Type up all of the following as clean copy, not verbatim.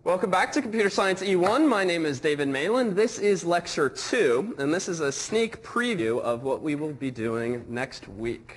Welcome back to Computer Science E1. My name is David Malin. This is Lecture 2, and this is a sneak preview of what we will be doing next week.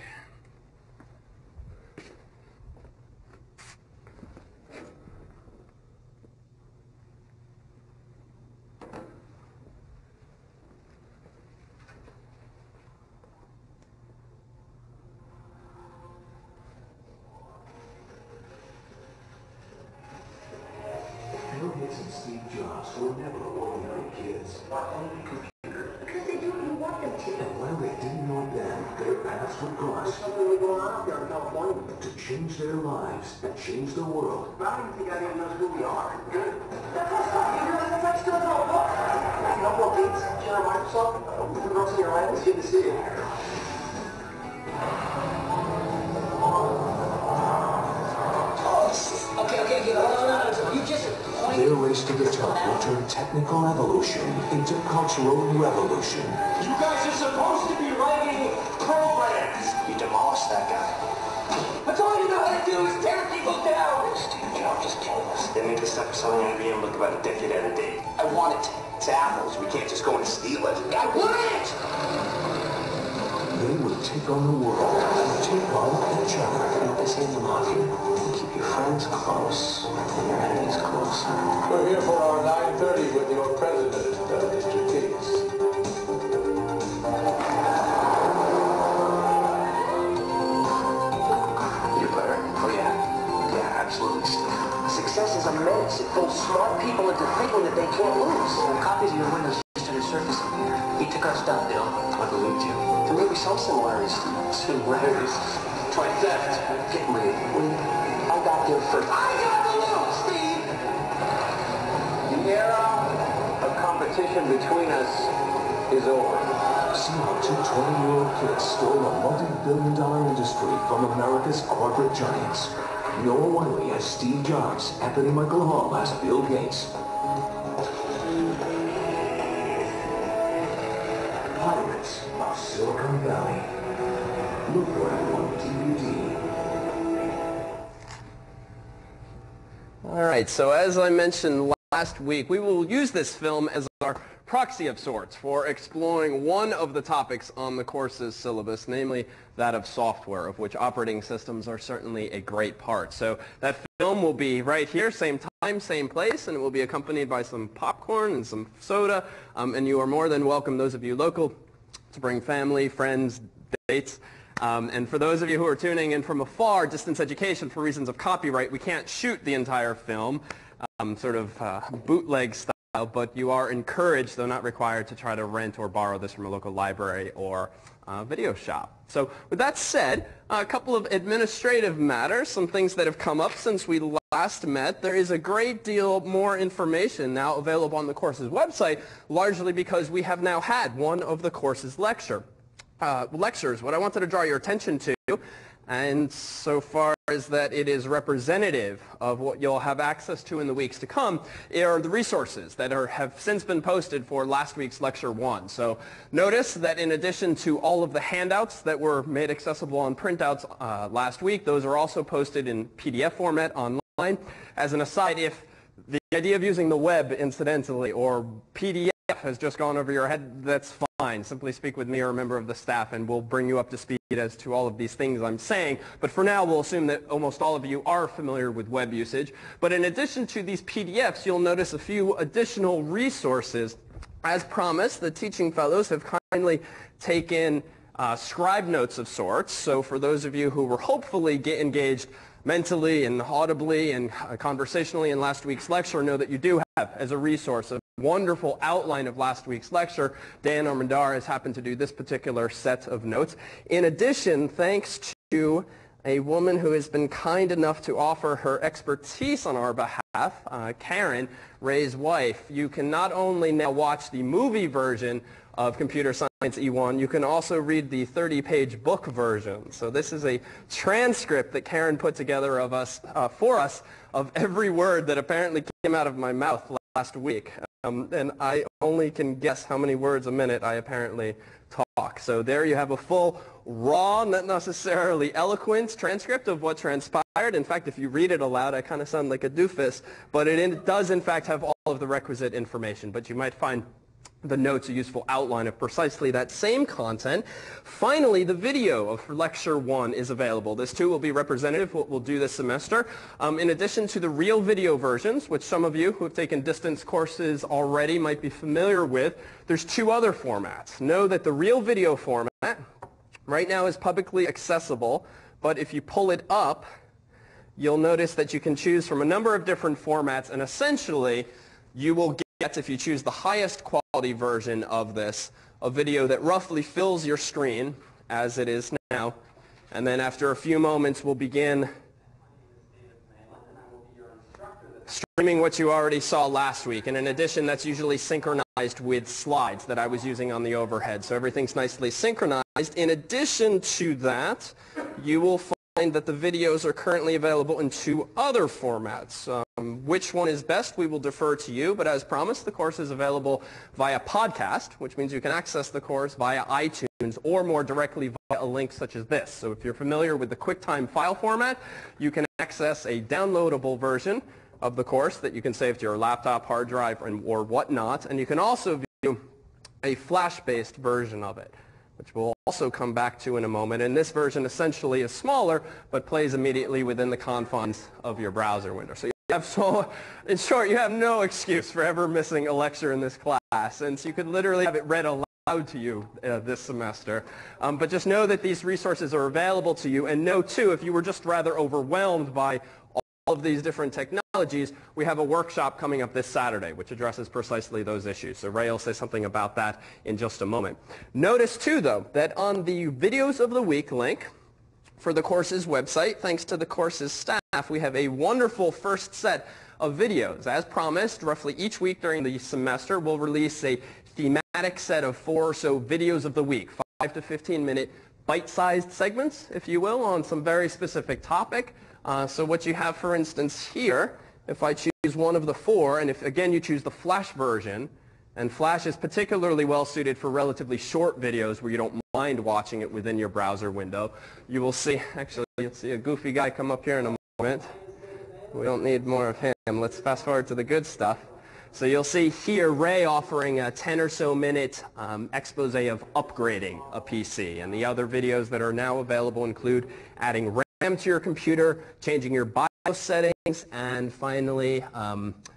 Bill Gates and Steve Jobs were never ordinary kids. Why only computer? Because they do what you want them to. And while they didn't know then, their paths would cross. There's something really going on out there in California. To change their lives and change the world. I don't even think anyone knows who we are. Good. That's what's up. You realize that's like still in our book. You know Bill Gates, Chair of Microsoft, who wrote in your life? It's good to see you. Okay, no. You just... Their race to the top will turn technical evolution into cultural revolution. You guys are supposed to be writing programs. You demolished that guy. That's all you know how to do is tear people down. Steve Jobs just killed us. They made this stuff for selling on IBM, look about a decade out of date. I want it. It's Apple's. We can't just go and steal it. I want it! They will take on the world and take on each other. You know, this ain't the mafia. You keep your friends close and your enemies closer. We're here for our 9:30 with your president, Mr. Gates. You better? Oh, yeah. Yeah, absolutely, Steve. Success is immense. It pulls smart people into thinking that they can't lose. Copies of your Windows started surfacing here. He took our stuff, Bill. I believed you. There may be some similarities. Similarities? Try theft. Get ready. I got there first. I got the loot, Steve! The era of competition between us is over. See how two 20-year-old kids stole a multi-billion-dollar industry from America's corporate giants. Noah Wiley as Steve Jobs, Anthony Michael Hall as Bill Gates. Pirates of Silicon Valley. Look for it on DVD. All right, so as I mentioned last week, we will use this film as our proxy of sorts for exploring one of the topics on the course's syllabus, namely that of software, of which operating systems are certainly a great part. So that film will be right here, same time, same place, and it will be accompanied by some popcorn and some soda, and you are more than welcome, those of you local, to bring family, friends, dates. And for those of you who are tuning in from afar, distance education, for reasons of copyright, we can't shoot the entire film, sort of bootleg style, but you are encouraged, though not required, to try to rent or borrow this from a local library or video shop. So with that said, a couple of administrative matters, some things that have come up since we last met. There is a great deal more information now available on the course's website, largely because we have now had one of the course's lectures. What I wanted to draw your attention to, and so far as that it is representative of what you'll have access to in the weeks to come, are the resources that have since been posted for last week's Lecture 1. So notice that in addition to all of the handouts that were made accessible on printouts last week, those are also posted in PDF format online. As an aside, if the idea of using the web, incidentally, or PDF has just gone over your head, that's fine. Simply speak with me or a member of the staff and we'll bring you up to speed as to all of these things I'm saying. But for now, we'll assume that almost all of you are familiar with web usage. But in addition to these PDFs, you'll notice a few additional resources. As promised, the teaching fellows have kindly taken scribe notes of sorts. So for those of you who were hopefully engaged mentally and audibly and conversationally in last week's lecture, know that you do have, as a resource, a wonderful outline of last week's lecture. Dan Armendar has happened to do this particular set of notes. In addition, thanks to a woman who has been kind enough to offer her expertise on our behalf, Karen, Ray's wife, you can not only now watch the movie version of Computer Science E1, you can also read the 30-page book version. So this is a transcript that Karen put together of us, for us, of every word that apparently came out of my mouth last week. And I only can guess how many words a minute I apparently talk. So there you have a full, raw, not necessarily eloquent transcript of what transpired In fact, if you read it aloud, I kind of sound like a doofus, but it does in fact have all of the requisite information. But you might find the notes a useful outline of precisely that same content. Finally, the video of Lecture 1 is available. This too will be representative of what we'll do this semester. In addition to the real video versions, which some of you who have taken distance courses already might be familiar with, there's two other formats. Know that the real video format right now is publicly accessible, but if you pull it up, you'll notice that you can choose from a number of different formats, and essentially you will get, if you choose the highest quality version of this, a video that roughly fills your screen as it is now, and then after a few moments we'll begin streaming what you already saw last week, and in addition that's usually synchronized with slides that I was using on the overhead, so everything's nicely synchronized. In addition to that, you will find that the videos are currently available in two other formats. Which one is best, we will defer to you, but as promised, the course is available via podcast, which means you can access the course via iTunes or more directly via a link such as this. So if you're familiar with the QuickTime file format, you can access a downloadable version of the course that you can save to your laptop, hard drive, or whatnot, and you can also view a Flash-based version of it, which we'll also come back to in a moment. And this version essentially is smaller, but plays immediately within the confines of your browser window. So in short, you have no excuse for ever missing a lecture in this class, since you could literally have it read aloud to you this semester. But just know that these resources are available to you, and know too, if you were just rather overwhelmed by all of these different technologies, we have a workshop coming up this Saturday which addresses precisely those issues. So Ray will say something about that in just a moment. Notice too, though, that on the Videos of the Week link for the course's website, thanks to the course's staff, we have a wonderful first set of videos. As promised, roughly each week during the semester, we'll release a thematic set of 4 or so videos of the week, 5 to 15-minute bite-sized segments, if you will, on some very specific topic. So what you have, for instance, here, if I choose one of the 4, and if, again, you choose the Flash version, and Flash is particularly well suited for relatively short videos where you don't mind watching it within your browser window, you will see, actually, you'll see a goofy guy come up here in a moment. We don't need more of him. Let's fast forward to the good stuff. So you'll see here Ray offering a 10 or so minute expose of upgrading a PC. And the other videos that are now available include adding RAM to your computer, changing your BIOS settings, and finally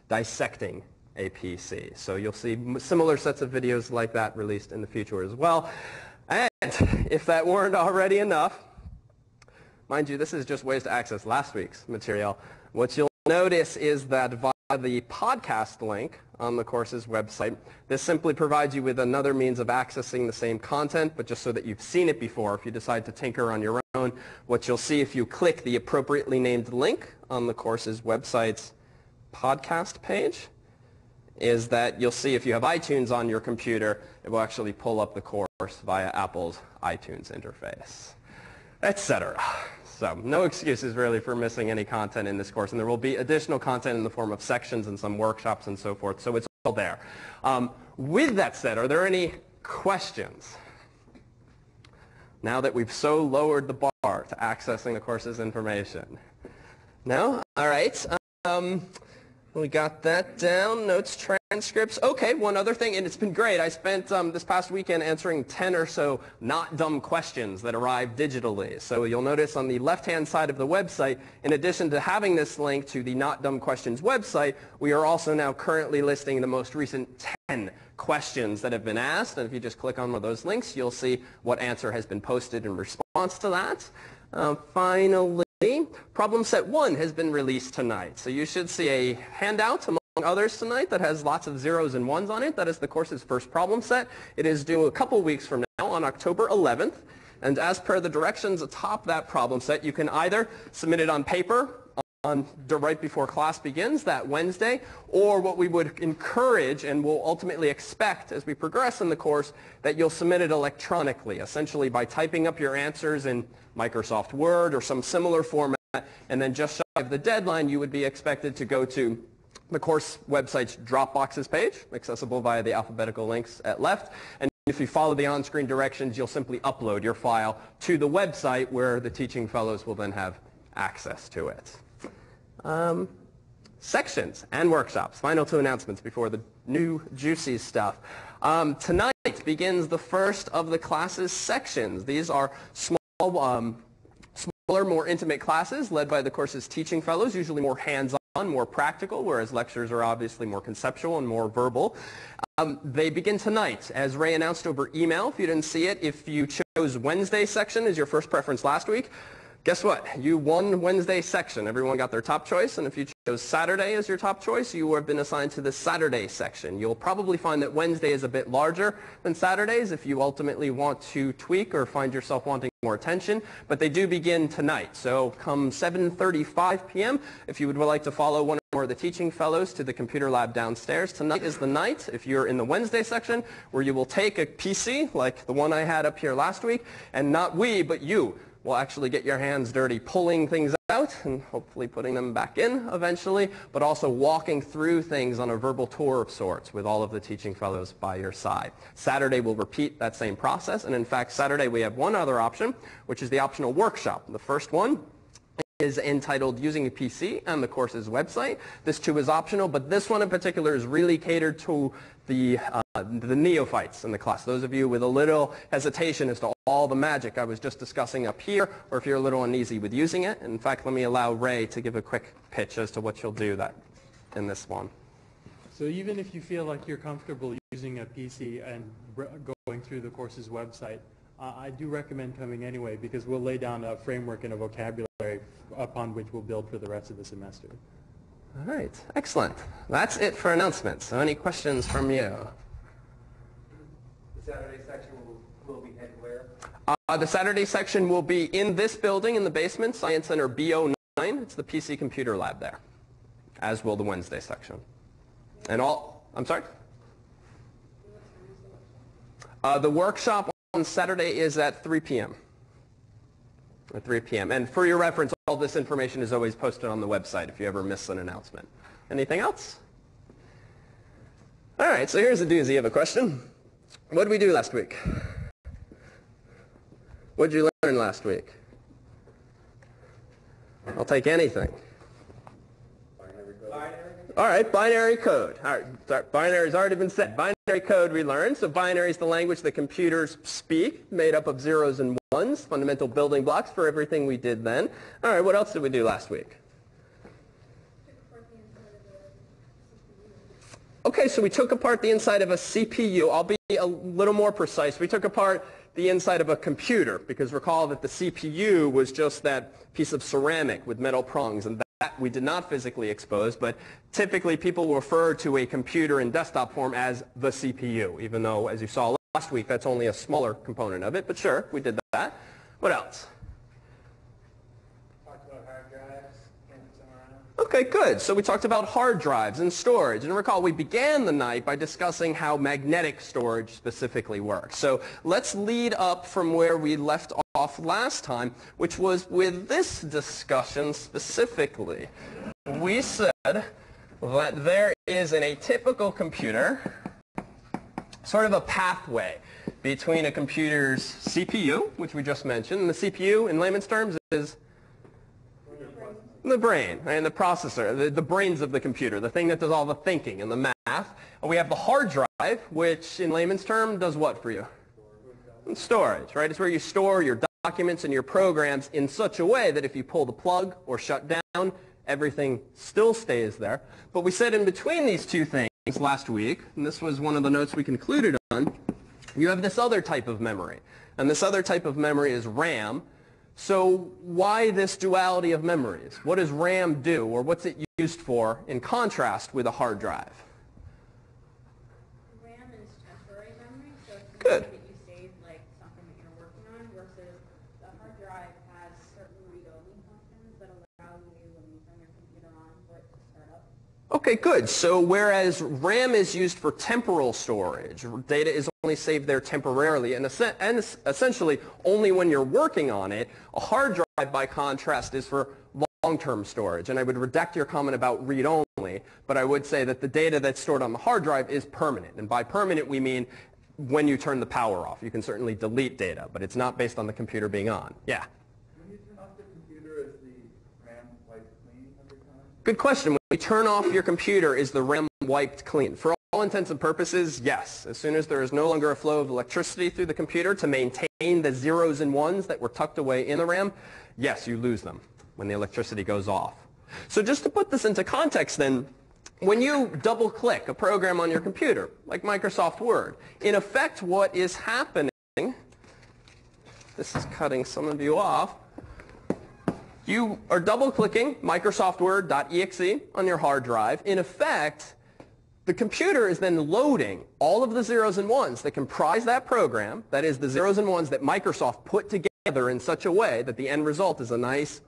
dissecting a PC. So you'll see similar sets of videos like that released in the future as well. And if that weren't already enough, mind you, this is just ways to access last week's material. What you'll notice is that via the podcast link on the course's website, this simply provides you with another means of accessing the same content, but just so that you've seen it before. If you decide to tinker on your own, what you'll see if you click the appropriately named link on the course's website's podcast page is that you'll see if you have iTunes on your computer, it will actually pull up the course via Apple's iTunes interface, etc. So no excuses really for missing any content in this course, and there will be additional content in the form of sections and some workshops and so forth, so it's all there. With that said, are there any questions? Now that we've so lowered the bar to accessing the course's information. No? All right. We got that down. Notes, transcripts. Okay, one other thing, and it's been great. I spent this past weekend answering 10 or so not dumb questions that arrived digitally. So you'll notice on the left-hand side of the website, in addition to having this link to the Not Dumb Questions website, we are also now currently listing the most recent 10 questions that have been asked. And if you just click on one of those links, you'll see what answer has been posted in response to that. Finally, problem set 1 has been released tonight. So you should see a handout among others tonight that has lots of 0s and 1s on it. That is the course's first problem set. It is due a couple weeks from now on October 11th. And as per the directions atop that problem set, you can either submit it on paper right before class begins that Wednesday, or what we would encourage and will ultimately expect as we progress in the course, that you'll submit it electronically, essentially by typing up your answers in Microsoft Word or some similar format, and then just shy of the deadline, you would be expected to go to the course website's Dropboxes page, accessible via the alphabetical links at left, and if you follow the on-screen directions, you'll simply upload your file to the website where the teaching fellows will then have access to it. Sections and workshops. Final two announcements before the new juicy stuff. Tonight begins the first of the class's sections. These are smaller, more intimate classes led by the course's teaching fellows, usually more hands-on, more practical, whereas lectures are obviously more conceptual and more verbal. They begin tonight, as Ray announced over email. If you didn't see it, if you chose Wednesday section as your first preference last week, guess what? You won Wednesday section. Everyone got their top choice, and if you chose Saturday as your top choice, you have been assigned to the Saturday section. You'll probably find that Wednesday is a bit larger than Saturdays if you ultimately want to tweak or find yourself wanting more attention, but they do begin tonight. So come 7:35 p.m., if you would like to follow one or more of the teaching fellows to the computer lab downstairs, tonight is the night, if you're in the Wednesday section, where you will take a PC, like the one I had up here last week, and not we, but you will actually get your hands dirty pulling things out and hopefully putting them back in eventually, but also walking through things on a verbal tour of sorts with all of the teaching fellows by your side. Saturday will repeat that same process, and in fact Saturday we have one other option, which is the optional workshop. The first one is entitled Using a PC on the course's website. This too is optional, but this one in particular is really catered to the neophytes in the class, those of you with a little hesitation as to all the magic I was just discussing up here, or if you're a little uneasy with using it. In fact, let me allow Ray to give a quick pitch as to what you'll do in this one. So even if you feel like you're comfortable using a PC and going through the course's website, I do recommend coming anyway, because we'll lay down a framework and a vocabulary upon which we'll build for the rest of the semester. All right, excellent. That's it for announcements. So any questions from you? The Saturday section will be at where? The Saturday section will be in this building in the basement, Science Center B09. It's the PC computer lab there, as will the Wednesday section. And I'm sorry? The workshop on Saturday is at 3 p.m. At 3 p.m. And for your reference, all this information is always posted on the website if you ever miss an announcement. Anything else? All right, so here's a doozy of a question. What did we do last week? What did you learn last week? I'll take anything. All right, binary code. All right, binary's already been said. Binary code we learned. So binary is the language that computers speak, made up of zeros and ones, fundamental building blocks for everything we did then. All right, what else did we do last week? Okay, so we took apart the inside of a CPU. I'll be a little more precise. We took apart the inside of a computer, because recall that the CPU was just that piece of ceramic with metal prongs, and that we did not physically expose, but typically people refer to a computer in desktop form as the CPU, even though, as you saw last week, that's only a smaller component of it, but sure, we did that. What else? Talked about hard drives, campus around. Okay, good. So we talked about hard drives and storage. And recall, we began the night by discussing how magnetic storage specifically works. So let's lead up from where we left off last time, which was with this discussion specifically. We said that there is in a typical computer sort of a pathway between a computer's CPU, which we just mentioned, and the CPU in layman's terms is the brain, and the processor, the brains of the computer, the thing that does all the thinking and the math. And we have the hard drive, which in layman's term does what for you? Storage, right? It's where you store your documents and your programs in such a way that if you pull the plug or shut down, everything still stays there. But we said in between these two things last week, and this was one of the notes we concluded on, you have this other type of memory. And this other type of memory is RAM. So why this duality of memories? What does RAM do, or what's it used for in contrast with a hard drive? RAM is temporary memory, so it's Good. that you save like something that you're working on, versus the hard drive has certain read-only functions that allow you, when you turn your computer on, for it to start up. Okay, good. So whereas RAM is used for temporal storage, data is only saved there temporarily, and essentially only when you're working on it, a hard drive, by contrast, is for long-term storage. And I would redact your comment about read-only, but I would say that the data that's stored on the hard drive is permanent. And by permanent, we mean when you turn the power off. You can certainly delete data, but it's not based on the computer being on. Yeah? When you turn off the computer, is the Good question. When you turn off your computer, is the RAM wiped clean? For all intents and purposes, yes. As soon as there is no longer a flow of electricity through the computer to maintain the zeros and ones that were tucked away in the RAM, yes, you lose them when the electricity goes off. So just to put this into context then, when you double-click a program on your computer, like Microsoft Word, in effect what is happening, this is cutting some of you off, you are double-clicking Microsoft Word.exe on your hard drive. In effect, the computer is then loading all of the zeros and ones that comprise that program, that is the zeros and ones that Microsoft put together in such a way that the end result is a nice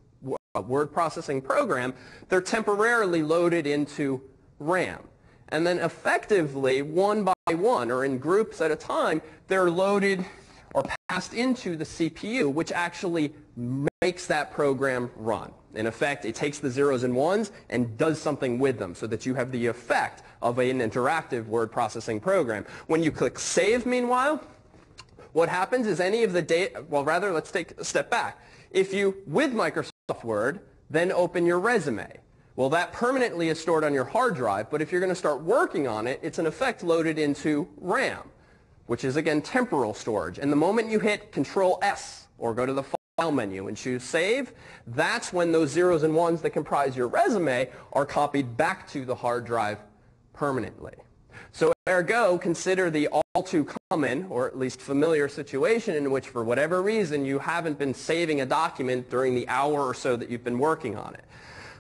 word processing program. They're temporarily loaded into RAM. And then effectively, one by one, or in groups at a time, they're loaded or passed into the CPU, which actually makes that program run. In effect, it takes the zeros and ones and does something with them so that you have the effect of an interactive word processing program. When you click Save, meanwhile, what happens is any of the data, well, rather, let's take a step back. If you, with Microsoft Word, then open your resume, well, that permanently is stored on your hard drive, but if you're going to start working on it, it's in effect loaded into RAM, which is, again, temporal storage. And the moment you hit Control-S or go to the File menu and choose Save, that's when those zeros and ones that comprise your resume are copied back to the hard drive permanently. So ergo, consider the all too common, or at least familiar situation in which, for whatever reason, you haven't been saving a document during the hour or so that you've been working on it.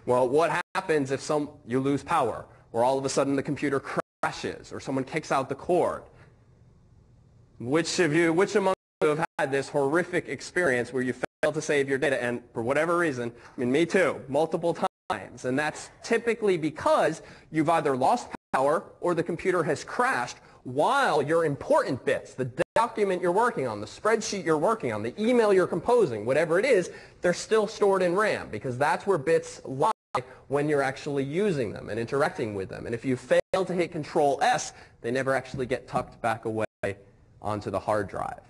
Well, what happens if you lose power, or all of a sudden the computer crashes, or someone kicks out the cord? Which among you have had this horrific experience where you failed to save your data, and for whatever reason, I mean, me too, multiple times, and that's typically because you've either lost power or the computer has crashed while your important bits, the document you're working on, the spreadsheet you're working on, the email you're composing, whatever it is, they're still stored in RAM because that's where bits lie when you're actually using them and interacting with them. And if you fail to hit Control-S, they never actually get tucked back away onto the hard drive.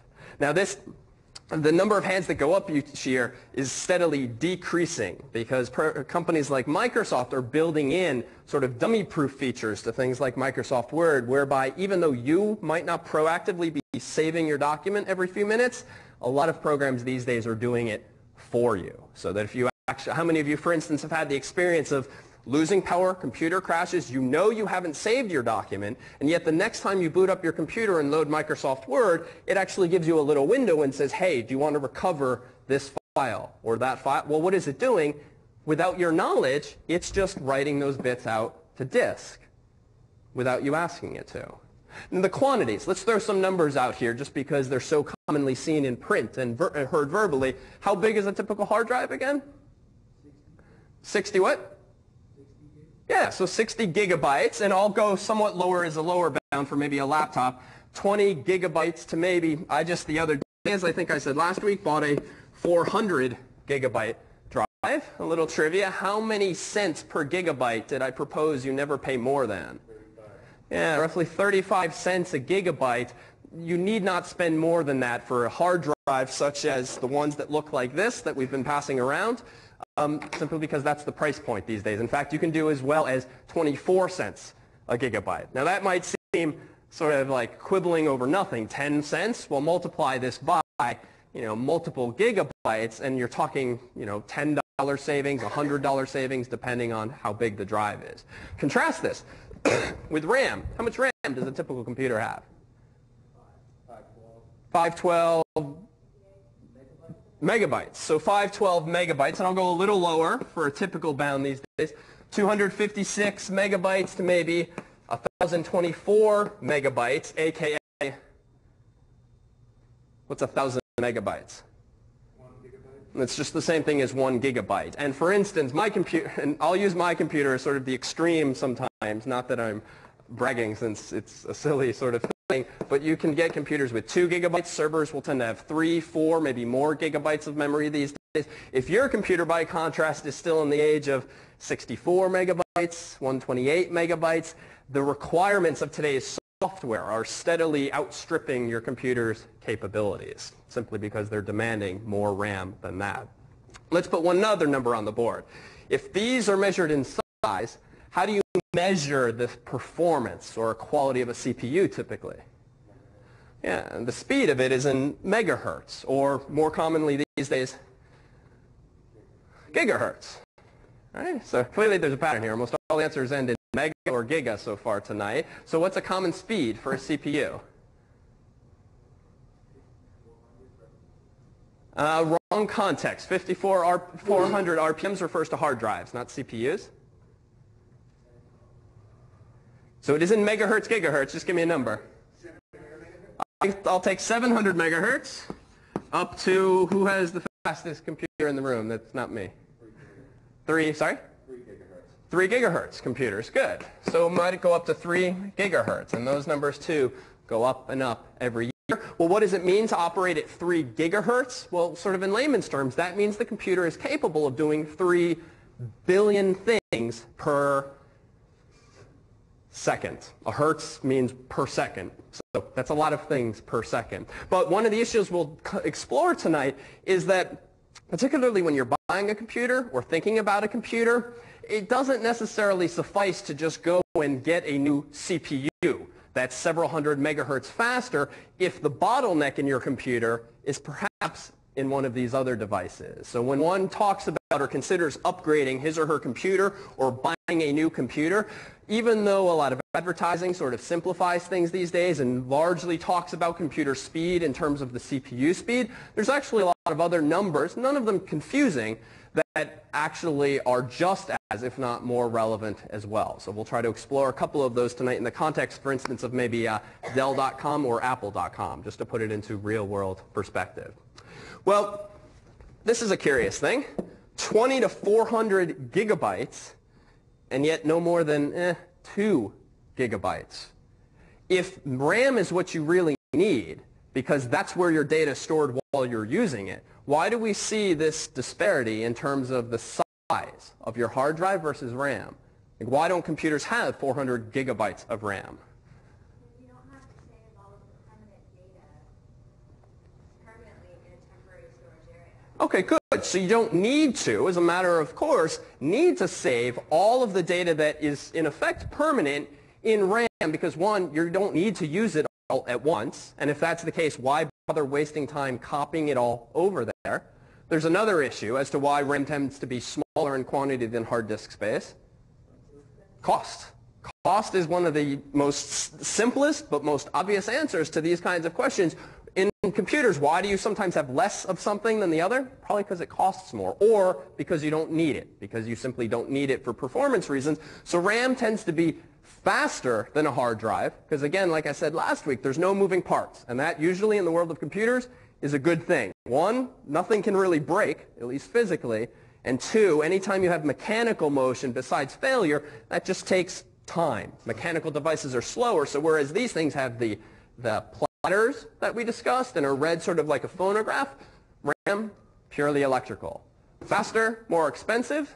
Now the number of hands that go up each year is steadily decreasing because companies like Microsoft are building in sort of dummy-proof features to things like Microsoft Word, whereby even though you might not proactively be saving your document every few minutes, a lot of programs these days are doing it for you. So that if you actually, how many of you, for instance, have had the experience of losing power, computer crashes, you know you haven't saved your document, and yet the next time you boot up your computer and load Microsoft Word, it actually gives you a little window and says, hey, do you want to recover this file or that file? Well, what is it doing? Without your knowledge, it's just writing those bits out to disk without you asking it to. And the quantities, let's throw some numbers out here just because they're so commonly seen in print and heard verbally. How big is a typical hard drive again? 60 what? Yeah, so 60 gigabytes, and I'll go somewhat lower as a lower bound for maybe a laptop. 20 gigabytes to maybe, I just the other day, as I think I said last week, bought a 400 gigabyte drive. A little trivia, how many cents per gigabyte did I propose you never pay more than? 35. Yeah, roughly 35 cents a gigabyte. You need not spend more than that for a hard drive such as the ones that look like this that we've been passing around. Simply because that's the price point these days. In fact, you can do as well as 24 cents a gigabyte. Now that might seem sort of like quibbling over nothing, 10 cents. Well, multiply this by, multiple gigabytes, and you're talking, $10 savings, $100 savings, depending on how big the drive is. Contrast this with RAM. How much RAM does a typical computer have? 512 megabytes. So 512 megabytes, and I'll go a little lower for a typical bound these days. 256 megabytes to maybe 1,024 megabytes, aka, what's 1,000 megabytes? 1 gigabyte. It's just the same thing as 1 gigabyte. And for instance, my computer, and I'll use my computer as sort of the extreme sometimes, not that I'm bragging since it's a silly sort of thing, but you can get computers with 2 gigabytes. Servers will tend to have 3, 4, maybe more gigabytes of memory these days. If your computer, by contrast, is still in the age of 64 megabytes, 128 megabytes, the requirements of today's software are steadily outstripping your computer's capabilities, simply because they're demanding more RAM than that. Let's put one other number on the board. If these are measured in size, how do you measure the performance or quality of a CPU typically? Yeah, and the speed of it is in megahertz, or more commonly these days, gigahertz. All right, so clearly there's a pattern here. Almost all the answers end in mega or giga so far tonight. So what's a common speed for a CPU? Wrong context. 400 RPMs refers to hard drives, not CPUs. So it is in megahertz, gigahertz. Just give me a number. I'll take 700 megahertz up to, who has the fastest computer in the room? That's not me. 3 gigahertz. 3 gigahertz computers. Good. So it might go up to 3 gigahertz. And those numbers, too, go up and up every year. Well, what does it mean to operate at 3 gigahertz? Well, sort of in layman's terms, that means the computer is capable of doing 3 billion things per second. A hertz means per second. So that's a lot of things per second. But one of the issues we'll explore tonight is that particularly when you're buying a computer or thinking about a computer, it doesn't necessarily suffice to just go and get a new CPU that's several hundred megahertz faster if the bottleneck in your computer is perhaps in one of these other devices. So when one talks about or considers upgrading his or her computer or buying a new computer, even though a lot of advertising sort of simplifies things these days and largely talks about computer speed in terms of the CPU speed, there's actually a lot of other numbers, none of them confusing, that actually are just as, if not more relevant as well. So we'll try to explore a couple of those tonight in the context, for instance, of maybe Dell.com or Apple.com, just to put it into real-world perspective. Well, this is a curious thing. 20 to 400 gigabytes, and yet no more than 2 gigabytes. If RAM is what you really need, because that's where your data is stored while you're using it, why do we see this disparity in terms of the size of your hard drive versus RAM? Like, why don't computers have 400 gigabytes of RAM? You don't have to save all of the permanent data permanently in a temporary storage area. Okay, good. So you don't need to, as a matter of course, need to save all of the data that is in effect permanent in RAM because, one, you don't need to use it all at once. And if that's the case, why bother wasting time copying it all over there? There's another issue as to why RAM tends to be smaller in quantity than hard disk space. Cost. Cost is one of the most simplest but most obvious answers to these kinds of questions. In computers, why do you sometimes have less of something than the other? Probably because it costs more, or because you don't need it, because you simply don't need it for performance reasons. So RAM tends to be faster than a hard drive, because again, like I said last week, there's no moving parts, and that usually in the world of computers is a good thing. One, nothing can really break, at least physically, and two, anytime you have mechanical motion besides failure, that just takes time. Mechanical devices are slower, so whereas these things have the platters that we discussed and are read sort of like a phonograph, RAM, purely electrical. Faster, more expensive,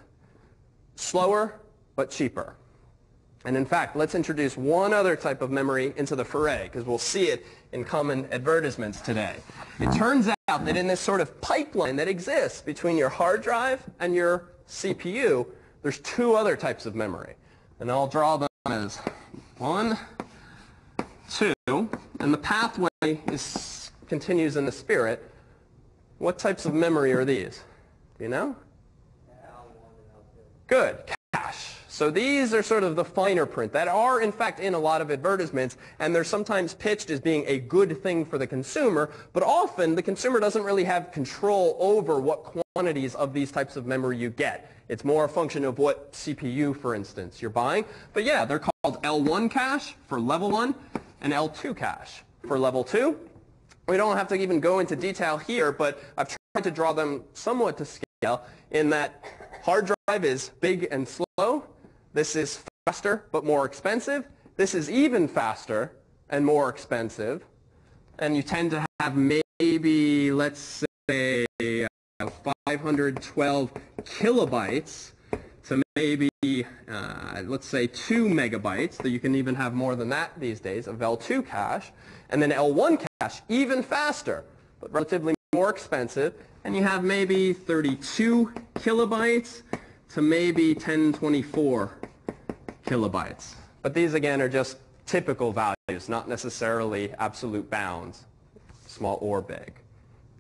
slower, but cheaper. And in fact, let's introduce one other type of memory into the foray, because we'll see it in common advertisements today. It turns out that in this sort of pipeline that exists between your hard drive and your CPU, there's two other types of memory. And I'll draw them as 1, 2, and the pathway continues in the spirit. What types of memory are these? Do you know? Good. Cache. So these are sort of the finer print that are, in fact, in a lot of advertisements, and they're sometimes pitched as being a good thing for the consumer, but often the consumer doesn't really have control over what quantities of these types of memory you get. It's more a function of what CPU, for instance, you're buying. But yeah, they're called L1 cache for level 1 and L2 cache for level 2. We don't have to even go into detail here, but I've tried to draw them somewhat to scale in that hard drive is big and slow. This is faster but more expensive. This is even faster and more expensive. And you tend to have maybe, let's say, 512 kilobytes to maybe, let's say, 2 megabytes. So you can even have more than that these days of L2 cache. And then L1 cache, even faster, but relatively more expensive. And you have maybe 32 kilobytes to maybe 1024 kilobytes. But these, again, are just typical values, not necessarily absolute bounds, small or big.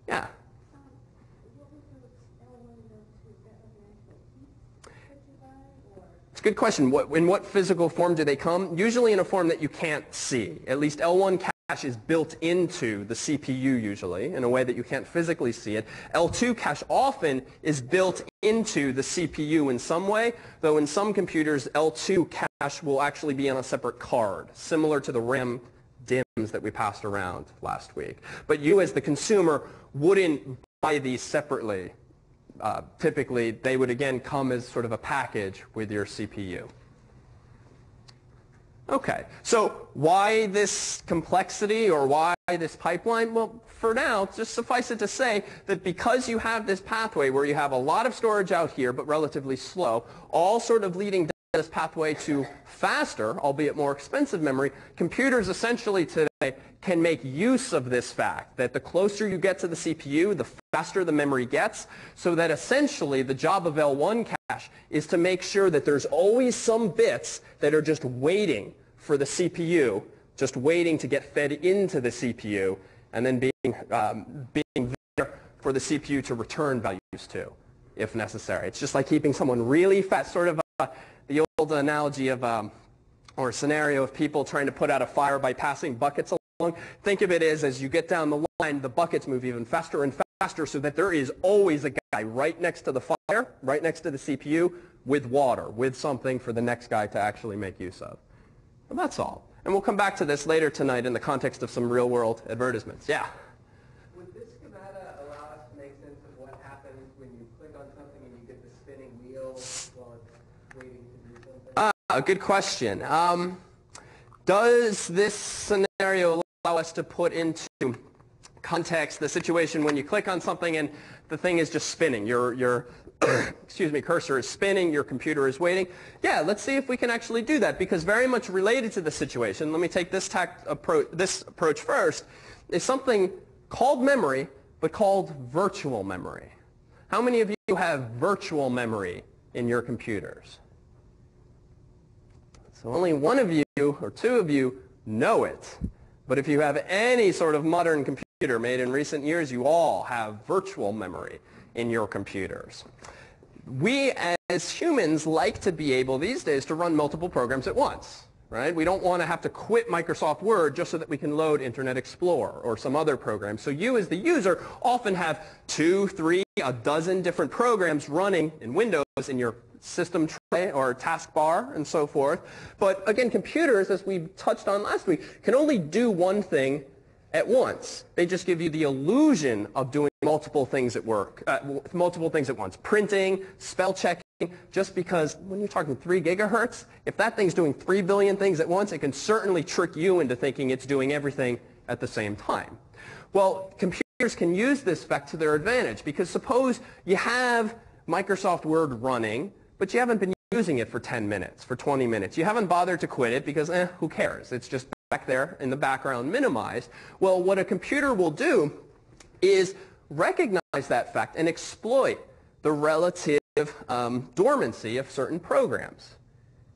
Yeah? It's a good question. In what physical form do they come? Usually in a form that you can't see. At least L1 cache is built into the CPU usually in a way that you can't physically see it. L2 cache often is built into the CPU in some way, though in some computers L2 cache will actually be on a separate card, similar to the RAM DIMMs that we passed around last week. But you as the consumer wouldn't buy these separately. Typically, they would again come as sort of a package with your CPU. Okay, so why this complexity or why this pipeline? Well, for now, just suffice it to say that because you have this pathway where you have a lot of storage out here but relatively slow, all sort of leading down this pathway to faster, albeit more expensive memory, computers essentially today can make use of this fact that the closer you get to the CPU, the faster the memory gets, so that essentially the job of L1 cache is to make sure that there's always some bits that are just waiting for the CPU, just waiting to get fed into the CPU, and then being there for the CPU to return values to, if necessary. It's just like keeping someone really fast, sort of the old analogy of, or scenario of people trying to put out a fire by passing buckets along. Think of it as you get down the line, the buckets move even faster and faster so that there is always a guy right next to the fire, right next to the CPU, with water, with something for the next guy to actually make use of. And that's all. And we'll come back to this later tonight in the context of some real-world advertisements. Yeah? Would this schemata allow us to make sense of what happens when you click on something and you get the spinning wheel while it's waiting to do something? A good question. Does this scenario allow us to put into context the situation when you click on something and the thing is just spinning? Your excuse me, cursor is spinning, your computer is waiting. Yeah, let's see if we can actually do that, because very much related to the situation, let me take this approach first, is something called memory, but called virtual memory. How many of you have virtual memory in your computers? So only one of you or two of you know it. But if you have any sort of modern computer made in recent years, you all have virtual memory in your computers. We as humans like to be able these days to run multiple programs at once, right? We don't want to have to quit Microsoft Word just so that we can load Internet Explorer or some other program. So you as the user often have 2, 3, a dozen different programs running in Windows in your system tray or taskbar and so forth. But again, computers, as we touched on last week, can only do one thing at once. They just give you the illusion of doing multiple things at once. Printing, spell checking, just because when you're talking 3 gigahertz, if that thing's doing 3 billion things at once, it can certainly trick you into thinking it's doing everything at the same time. Well, computers can use this fact to their advantage, because suppose you have Microsoft Word running, but you haven't been using it for 10 minutes, for 20 minutes. You haven't bothered to quit it because, who cares? It's just back there in the background minimized. Well, what a computer will do is recognize that fact and exploit the relative dormancy of certain programs.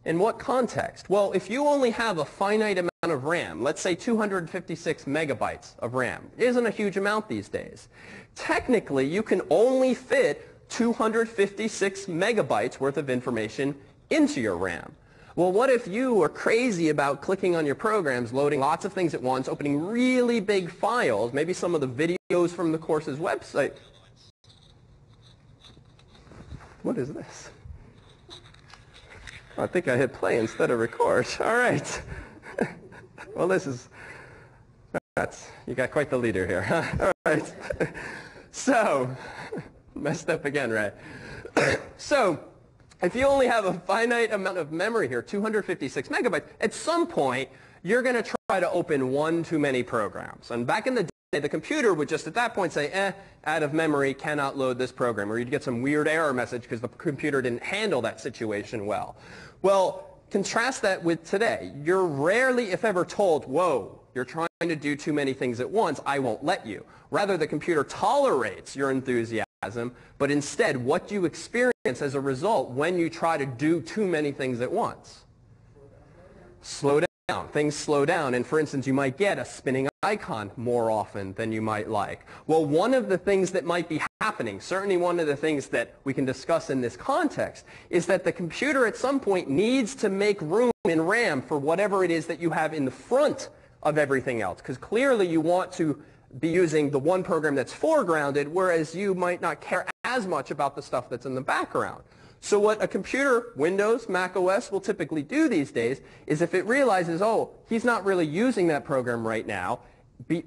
In what context? Well, if you only have a finite amount of RAM, let's say 256 megabytes of RAM, it isn't a huge amount these days. Technically, you can only fit 256 megabytes worth of information into your RAM. Well, what if you were crazy about clicking on your programs, loading lots of things at once, opening really big files, maybe some of the videos from the course's website? What is this? I think I hit play instead of record. All right. Well, you got quite the leader here. All right. So, messed up again, Ray. So, if you only have a finite amount of memory here, 256 megabytes, at some point, you're going to try to open one too many programs. And back in the day, the computer would just at that point say, out of memory, cannot load this program. Or you'd get some weird error message because the computer didn't handle that situation well. Well, contrast that with today. You're rarely, if ever, told, whoa, you're trying to do too many things at once, I won't let you. Rather, the computer tolerates your enthusiasm orgasm, but instead what you experience as a result when you try to do too many things at once. Slow down. Things slow down. And for instance, you might get a spinning icon more often than you might like. Well, one of the things that might be happening, certainly one of the things that we can discuss in this context, is that the computer at some point needs to make room in RAM for whatever it is that you have in the front of everything else. Because clearly you want to be using the one program that's foregrounded, whereas you might not care as much about the stuff that's in the background. So what a computer, Windows, Mac OS, will typically do these days is if it realizes, oh, he's not really using that program right now,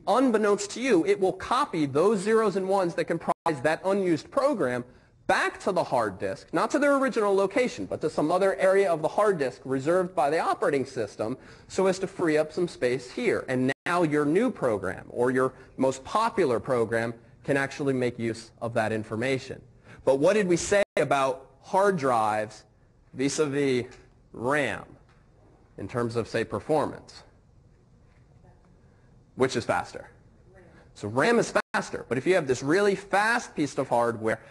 unbeknownst to you, it will copy those zeros and ones that comprise that unused program back to the hard disk, not to their original location, but to some other area of the hard disk reserved by the operating system so as to free up some space here. And now your new program or your most popular program can actually make use of that information. But what did we say about hard drives vis-a-vis RAM in terms of, say, performance? Which is faster? So RAM is faster, but if you have this really fast piece of hardware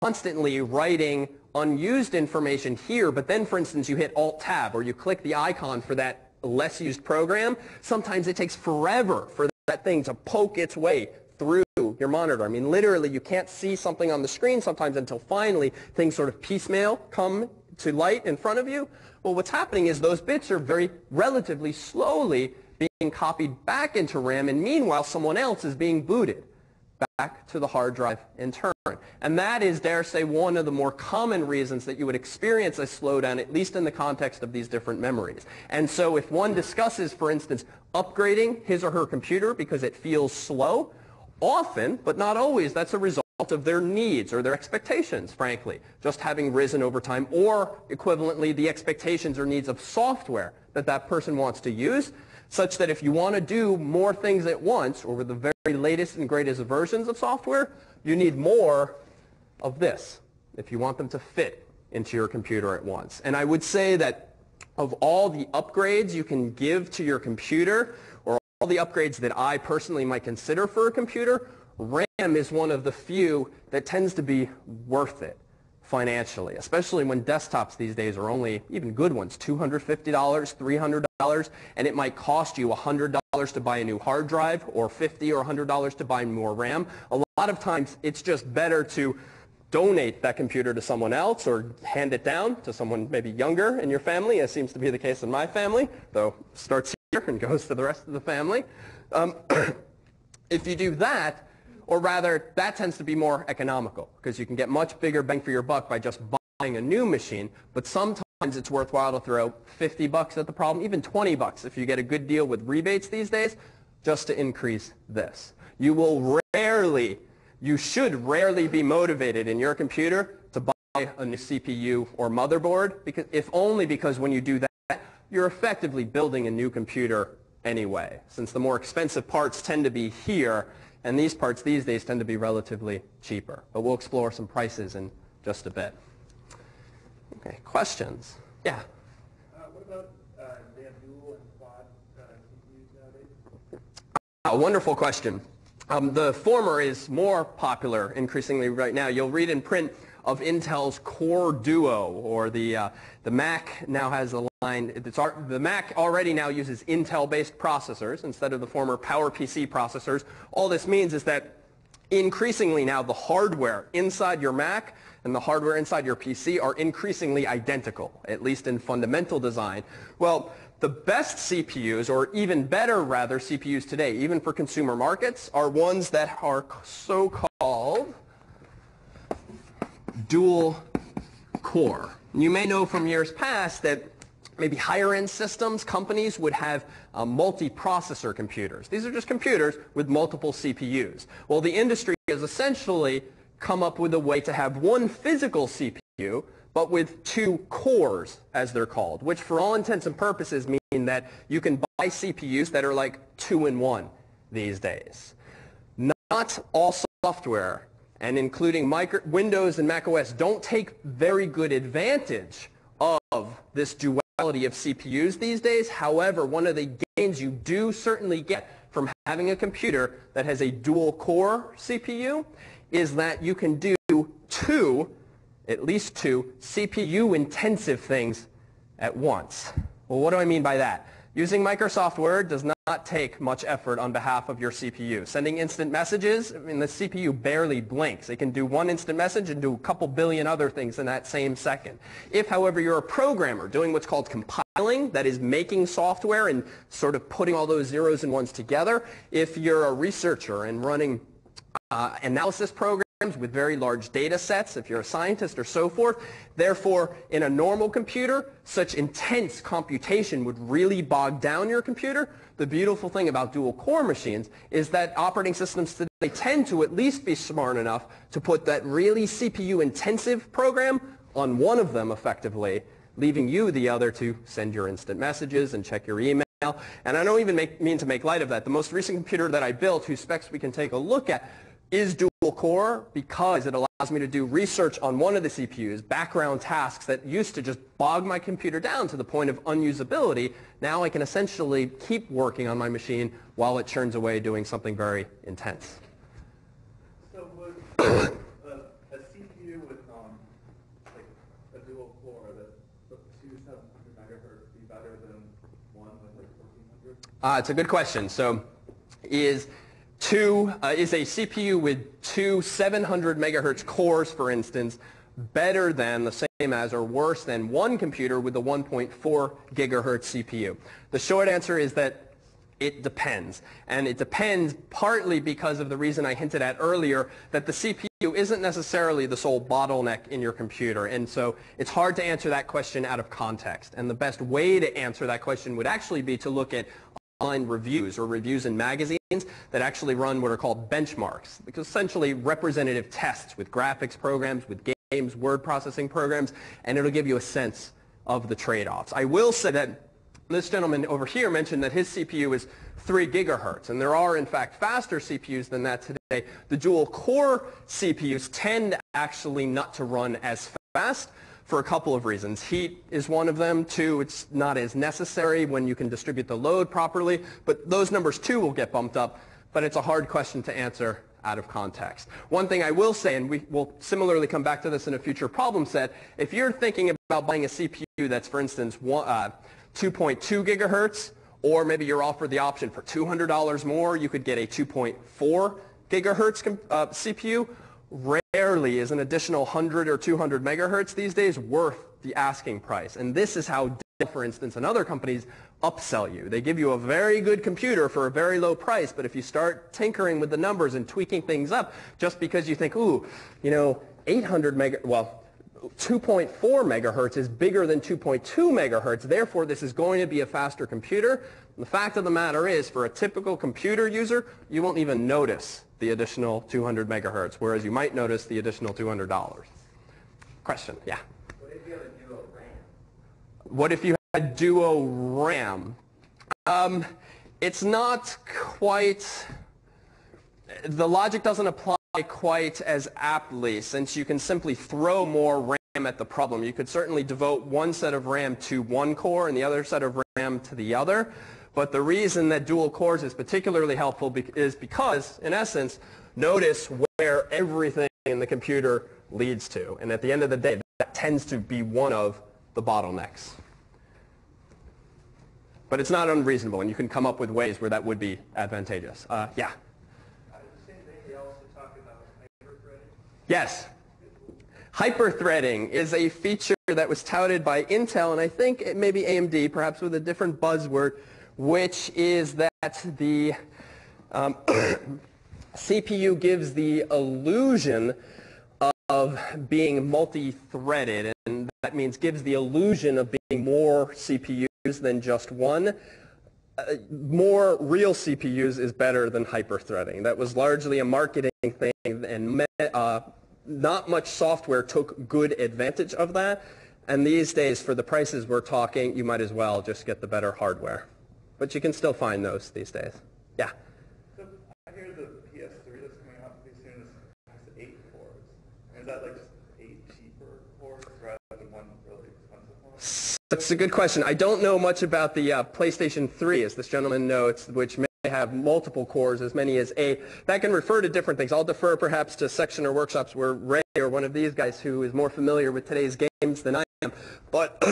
constantly writing unused information here, but then, for instance, you hit Alt-Tab or you click the icon for that less used program, sometimes it takes forever for that thing to poke its way through your monitor. I mean, literally, you can't see something on the screen sometimes until finally things sort of piecemeal come to light in front of you. Well, what's happening is those bits are very relatively slowly being copied back into RAM, and meanwhile, someone else is being booted back to the hard drive in turn. And that is, dare say, one of the more common reasons that you would experience a slowdown, at least in the context of these different memories. And so if one discusses, for instance, upgrading his or her computer because it feels slow, often, but not always, that's a result of their needs or their expectations, frankly, just having risen over time, or equivalently, the expectations or needs of software that that person wants to use, such that if you want to do more things at once, or with the very latest and greatest versions of software, you need more of this if you want them to fit into your computer at once. And I would say that of all the upgrades you can give to your computer, or all the upgrades that I personally might consider for a computer, RAM is one of the few that tends to be worth it financially, especially when desktops these days are only, even good ones, $250, $300, and it might cost you $100 to buy a new hard drive or $50 or $100 to buy more RAM. A lot of times it's just better to donate that computer to someone else or hand it down to someone maybe younger in your family, as seems to be the case in my family, though starts here and goes to the rest of the family. If you do that, or rather, that tends to be more economical because you can get much bigger bang for your buck by just buying a new machine, but sometimes it's worthwhile to throw $50 at the problem, even $20 if you get a good deal with rebates these days, just to increase this. You will rarely, you should rarely be motivated in your computer to buy a new CPU or motherboard, because, if only because when you do that, you're effectively building a new computer anyway, since the more expensive parts tend to be here, and these parts these days tend to be relatively cheaper. But we'll explore some prices in just a bit. Okay, questions? Yeah? What about they have dual and quad CPUs nowadays? A wonderful question. The former is more popular increasingly right now. You'll read in print of Intel's Core Duo, or the Mac now has a line. The Mac already now uses Intel-based processors instead of the former PowerPC processors. All this means is that increasingly now the hardware inside your Mac and the hardware inside your PC are increasingly identical, at least in fundamental design. Well, the best CPUs, or even better rather CPUs today, even for consumer markets, are ones that are so-called dual core. You may know from years past that maybe higher-end systems, companies would have multi-processor computers. These are just computers with multiple CPUs. Well, the industry has essentially come up with a way to have one physical CPU, but with two cores, as they're called, which for all intents and purposes mean that you can buy CPUs that are like 2-in-1 these days. Not all software, and including Windows and Mac OS, don't take very good advantage of this duality of CPUs these days. However, one of the gains you do certainly get from having a computer that has a dual core CPU is that you can do at least two CPU-intensive things at once. Well, what do I mean by that? Using Microsoft Word does not take much effort on behalf of your CPU. Sending instant messages, I mean, the CPU barely blinks. It can do one instant message and do a couple billion other things in that same second. If, however, you're a programmer doing what's called compiling, that is making software and sort of putting all those zeros and ones together, if you're a researcher and running analysis programs with very large data sets, if you're a scientist or so forth. Therefore, in a normal computer, such intense computation would really bog down your computer. The beautiful thing about dual-core machines is that operating systems today tend to at least be smart enough to put that really CPU-intensive program on one of them effectively, leaving you the other to send your instant messages and check your email. And I don't even mean to make light of that. The most recent computer that I built, whose specs we can take a look at, is dual core because it allows me to do research on one of the CPUs, background tasks that used to just bog my computer down to the point of unusability. Now I can essentially keep working on my machine while it churns away doing something very intense. So would a CPU with like a dual core that two 700 megahertz be better than one with like 1400? It's a good question. So is a CPU with two 700 megahertz cores, for instance, better than, the same as, or worse than one computer with a 1.4 gigahertz CPU? The short answer is that it depends. And it depends partly because of the reason I hinted at earlier, that the CPU isn't necessarily the sole bottleneck in your computer. And so it's hard to answer that question out of context. And the best way to answer that question would actually be to look at online reviews or reviews in magazines that actually run what are called benchmarks, because essentially representative tests with graphics programs, with games, word processing programs, and it'll give you a sense of the trade-offs. I will say that this gentleman over here mentioned that his CPU is 3 gigahertz, and there are in fact faster CPUs than that today. The dual-core CPUs tend actually not to run as fast for a couple of reasons. Heat is one of them. Two, it's not as necessary when you can distribute the load properly. But those numbers too will get bumped up. But it's a hard question to answer out of context. One thing I will say, and we will similarly come back to this in a future problem set, if you're thinking about buying a CPU that's, for instance, 2.2 gigahertz, or maybe you're offered the option for $200 more, you could get a 2.4 gigahertz CPU. Rarely is an additional 100 or 200 megahertz these days worth the asking price. And this is how Dell, for instance, and other companies upsell you. They give you a very good computer for a very low price, but if you start tinkering with the numbers and tweaking things up just because you think, ooh, 2.4 megahertz is bigger than 2.2 megahertz, therefore this is going to be a faster computer. And the fact of the matter is, for a typical computer user, you won't even notice the additional 200 megahertz, whereas you might notice the additional $200. Question, yeah? What if you have a duo RAM? What if you had duo RAM? It's not quite, the logic doesn't apply quite as aptly, since you can simply throw more RAM at the problem. You could certainly devote one set of RAM to one core and the other set of RAM to the other. But the reason that dual cores is particularly helpful is because, in essence, notice where everything in the computer leads to. And at the end of the day, that tends to be one of the bottlenecks. But it's not unreasonable, and you can come up with ways where that would be advantageous. Yeah? Same thing, they also talk about hyper-threading. Yes. Hyper-threading is a feature that was touted by Intel, and I think it may be AMD, perhaps with a different buzzword, which is that the CPU gives the illusion of being multi-threaded, and that means gives the illusion of being more CPUs than just one. More real CPUs is better than hyper-threading. That was largely a marketing thing, and not much software took good advantage of that. And these days, for the prices we're talking, you might as well just get the better hardware. But you can still find those these days. Yeah? So I hear the PS3 that's coming out pretty soon has 8 cores. Is that like just 8 cheaper cores rather than one really expensive one? That's a good question. I don't know much about the PlayStation 3, as this gentleman notes, which have multiple cores, as many as 8. That can refer to different things. I'll defer perhaps to section or workshops where Ray or one of these guys who is more familiar with today's games than I am. But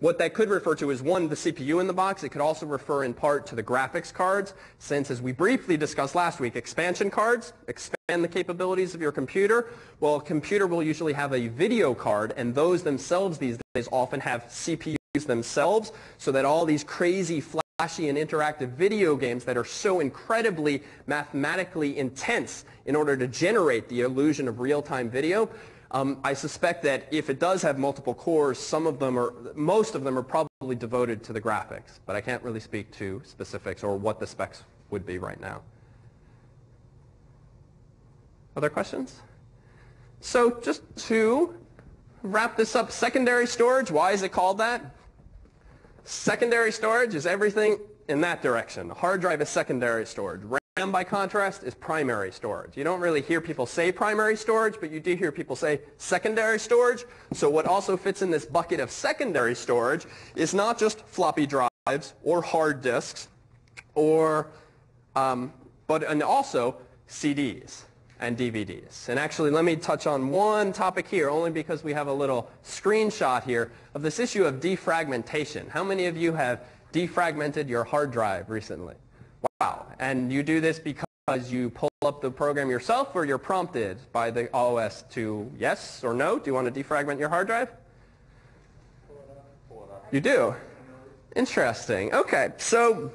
what that could refer to is, one, the CPU in the box. It could also refer in part to the graphics cards, since, as we briefly discussed last week, expansion cards expand the capabilities of your computer. Well, a computer will usually have a video card, and those themselves these days often have CPUs themselves, so that all these crazy flashy and interactive video games that are so incredibly mathematically intense in order to generate the illusion of real-time video, I suspect that if it does have multiple cores, most of them are probably devoted to the graphics, but I can't really speak to specifics or what the specs would be right now. Other questions? So just to wrap this up, secondary storage, why is it called that? Secondary storage is everything in that direction. A hard drive is secondary storage. RAM, by contrast, is primary storage. You don't really hear people say primary storage, but you do hear people say secondary storage. So what also fits in this bucket of secondary storage is not just floppy drives or hard disks, but also CDs and DVDs. And actually, let me touch on one topic here, only because we have a little screenshot here of this issue of defragmentation. How many of you have defragmented your hard drive recently? Wow. And you do this because you pull up the program yourself, or you're prompted by the OS to yes or no? Do you want to defragment your hard drive? You do? Interesting. Okay. So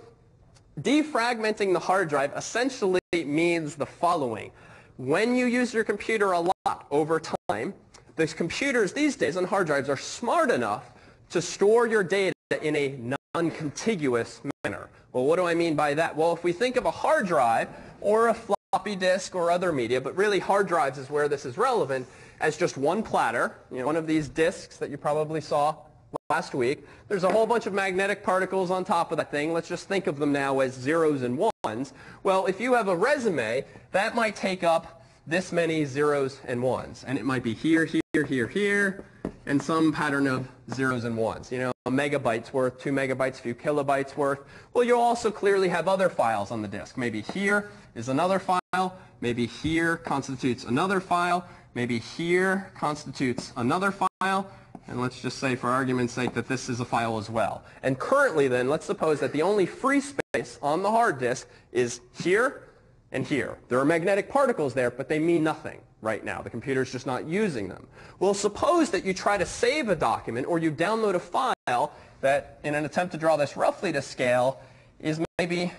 defragmenting the hard drive essentially means the following. When you use your computer a lot over time, the computers these days on hard drives are smart enough to store your data in a non-contiguous manner. Well, what do I mean by that? Well, if we think of a hard drive or a floppy disk or other media, but really hard drives is where this is relevant, as just one platter, one of these disks that you probably saw last week, there's a whole bunch of magnetic particles on top of that thing. Let's just think of them now as zeros and ones. Well, if you have a resume, that might take up this many zeros and ones. And it might be here, here, here, here, and some pattern of zeros and ones. A megabyte's worth, 2 megabytes, a few kilobytes worth. Well, you'll also clearly have other files on the disk. Maybe here is another file. Maybe here constitutes another file. Maybe here constitutes another file. And let's just say, for argument's sake, that this is a file as well. And currently, then, let's suppose that the only free space on the hard disk is here and here. There are magnetic particles there, but they mean nothing right now. The computer's just not using them. Well, suppose that you try to save a document, or you download a file that, in an attempt to draw this roughly to scale, is maybe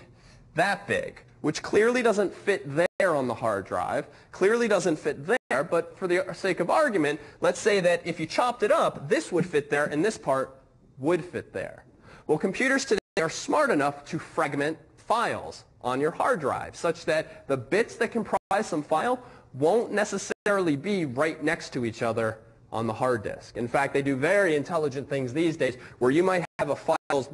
that big, which clearly doesn't fit there on the hard drive, clearly doesn't fit there, but for the sake of argument, let's say that if you chopped it up, this would fit there and this part would fit there. Well, computers today are smart enough to fragment files on your hard drive, such that the bits that comprise some file won't necessarily be right next to each other on the hard disk. In fact, they do very intelligent things these days, where you might have a file's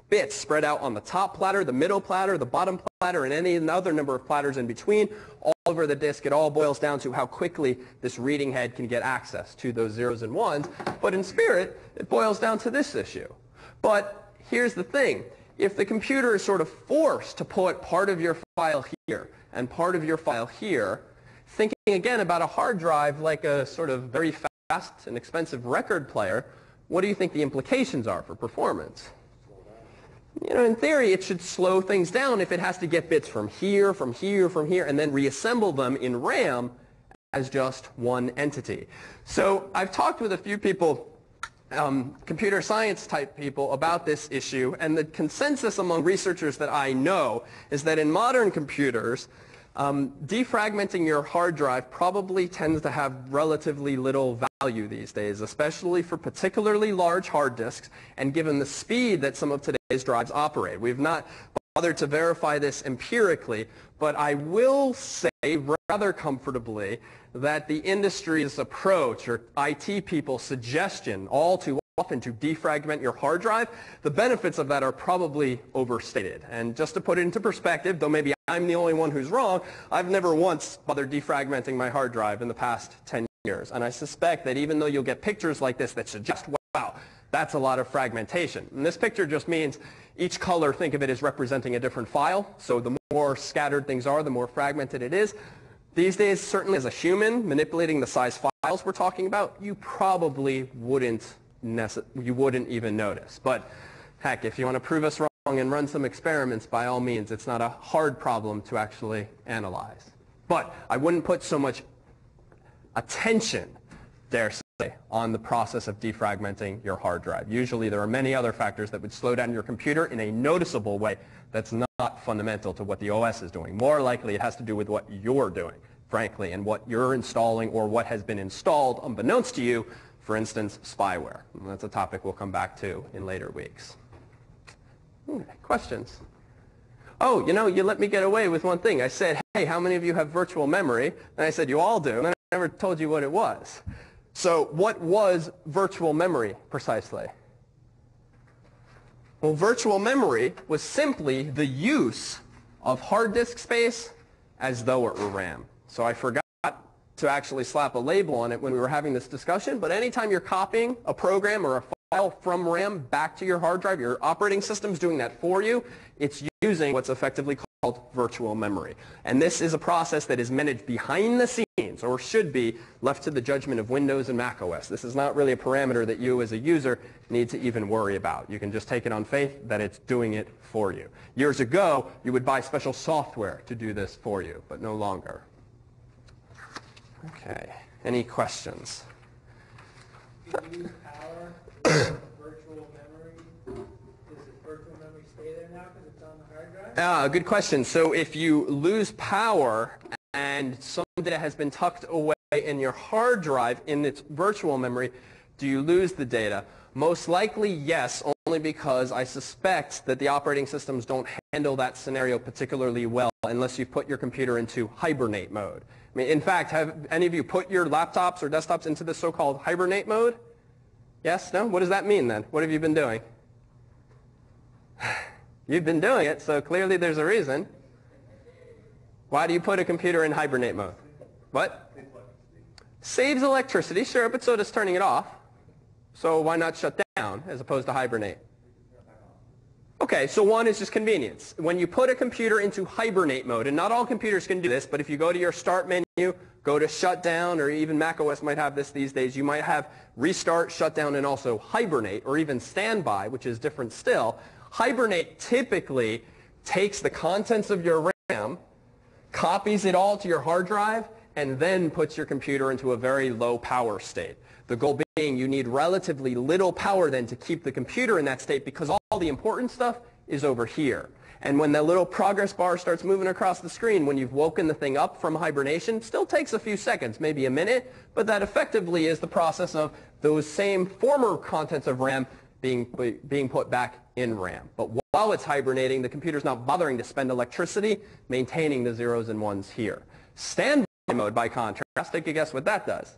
bits spread out on the top platter, the middle platter, the bottom platter, and any other number of platters in between, all over the disk. It all boils down to how quickly this reading head can get access to those zeros and ones. But in spirit, it boils down to this issue. But here's the thing. If the computer is sort of forced to put part of your file here and part of your file here, thinking again about a hard drive like a sort of very fast and expensive record player, what do you think the implications are for performance? In theory, it should slow things down if it has to get bits from here, from here, from here, and then reassemble them in RAM as just one entity. So I've talked with a few people, computer science type people, about this issue, and the consensus among researchers that I know is that in modern computers, defragmenting your hard drive probably tends to have relatively little value these days, especially for particularly large hard disks, and given the speed that some of today's drives operate. We've not bothered to verify this empirically, but I will say rather comfortably that the industry's approach, or IT people's suggestion all too often to defragment your hard drive, the benefits of that are probably overstated. And just to put it into perspective, though maybe I'm the only one who's wrong, I've never once bothered defragmenting my hard drive in the past 10 years. And I suspect that even though you'll get pictures like this that suggest, wow, That's a lot of fragmentation. And this picture just means each color, think of it as representing a different file. So the more scattered things are, the more fragmented it is. These days, certainly as a human, manipulating the size files we're talking about, you probably wouldn't even notice. But heck, if you want to prove us wrong and run some experiments, by all means, it's not a hard problem to actually analyze. But I wouldn't put so much attention, dare say, on the process of defragmenting your hard drive. Usually there are many other factors that would slow down your computer in a noticeable way that's not fundamental to what the OS is doing. More likely it has to do with what you're doing, frankly, and what you're installing or what has been installed unbeknownst to you, for instance, spyware. And that's a topic we'll come back to in later weeks. Questions? Oh, you know, you let me get away with one thing. I said, hey, how many of you have virtual memory? And I said, you all do. And then I never told you what it was. So what was virtual memory precisely? Well, virtual memory was simply the use of hard disk space as though it were RAM. So I forgot to actually slap a label on it when we were having this discussion, but anytime you're copying a program or a file from RAM back to your hard drive, your operating system's doing that for you, it's using what's effectively called virtual memory. And this is a process that is managed behind the scenes, or should be left to the judgment of Windows and Mac OS. This is not really a parameter that you as a user need to even worry about. You can just take it on faith that it's doing it for you. Years ago, you would buy special software to do this for you, but no longer. Okay, any questions? If you use power for virtual memory, does the virtual memory stay there now because it's on the hard drive? Good question. So if you lose power and some data has been tucked away in your hard drive in its virtual memory, do you lose the data? Most likely, yes, only because I suspect that the operating systems don't handle that scenario particularly well unless you put your computer into hibernate mode. I mean, in fact, have any of you put your laptops or desktops into the so-called hibernate mode? Yes? No? What does that mean then? What have you been doing? You've been doing it, so clearly there's a reason. Why do you put a computer in hibernate mode? What? Saves electricity, sure, but so does turning it off. So why not shut down as opposed to hibernate? Okay, so one is just convenience. When you put a computer into hibernate mode, and not all computers can do this, but if you go to your start menu, go to shutdown, or even Mac OS might have this these days, you might have restart, shutdown, and also hibernate, or even standby, which is different still. Hibernate typically takes the contents of your RAM, copies it all to your hard drive, and then puts your computer into a very low power state. The goal being you need relatively little power then to keep the computer in that state because all the important stuff is over here. And when that little progress bar starts moving across the screen, when you've woken the thing up from hibernation, still takes a few seconds, maybe a minute, but that effectively is the process of those same former contents of RAM being put back in RAM. But while it's hibernating, the computer's not bothering to spend electricity maintaining the zeros and ones here. Standby mode, by contrast, take a guess what that does.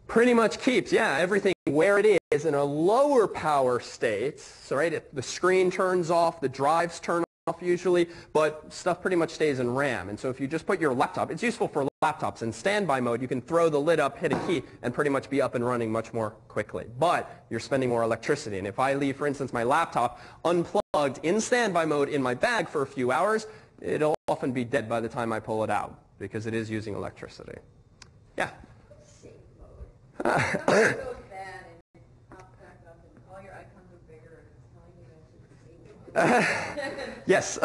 Pretty much keeps, yeah, everything where it is in a lower power state. So, right, the screen turns off, the drives turn off usually, but stuff pretty much stays in RAM. And so if you just put your laptop, it's useful for laptops. In standby mode, you can throw the lid up, hit a key, and pretty much be up and running much more quickly. But you're spending more electricity. And if I leave, for instance, my laptop unplugged in standby mode in my bag for a few hours, it'll often be dead by the time I pull it out because it is using electricity. Yeah? So bad and pop back up and all your icons are bigger and it's telling you that Yes.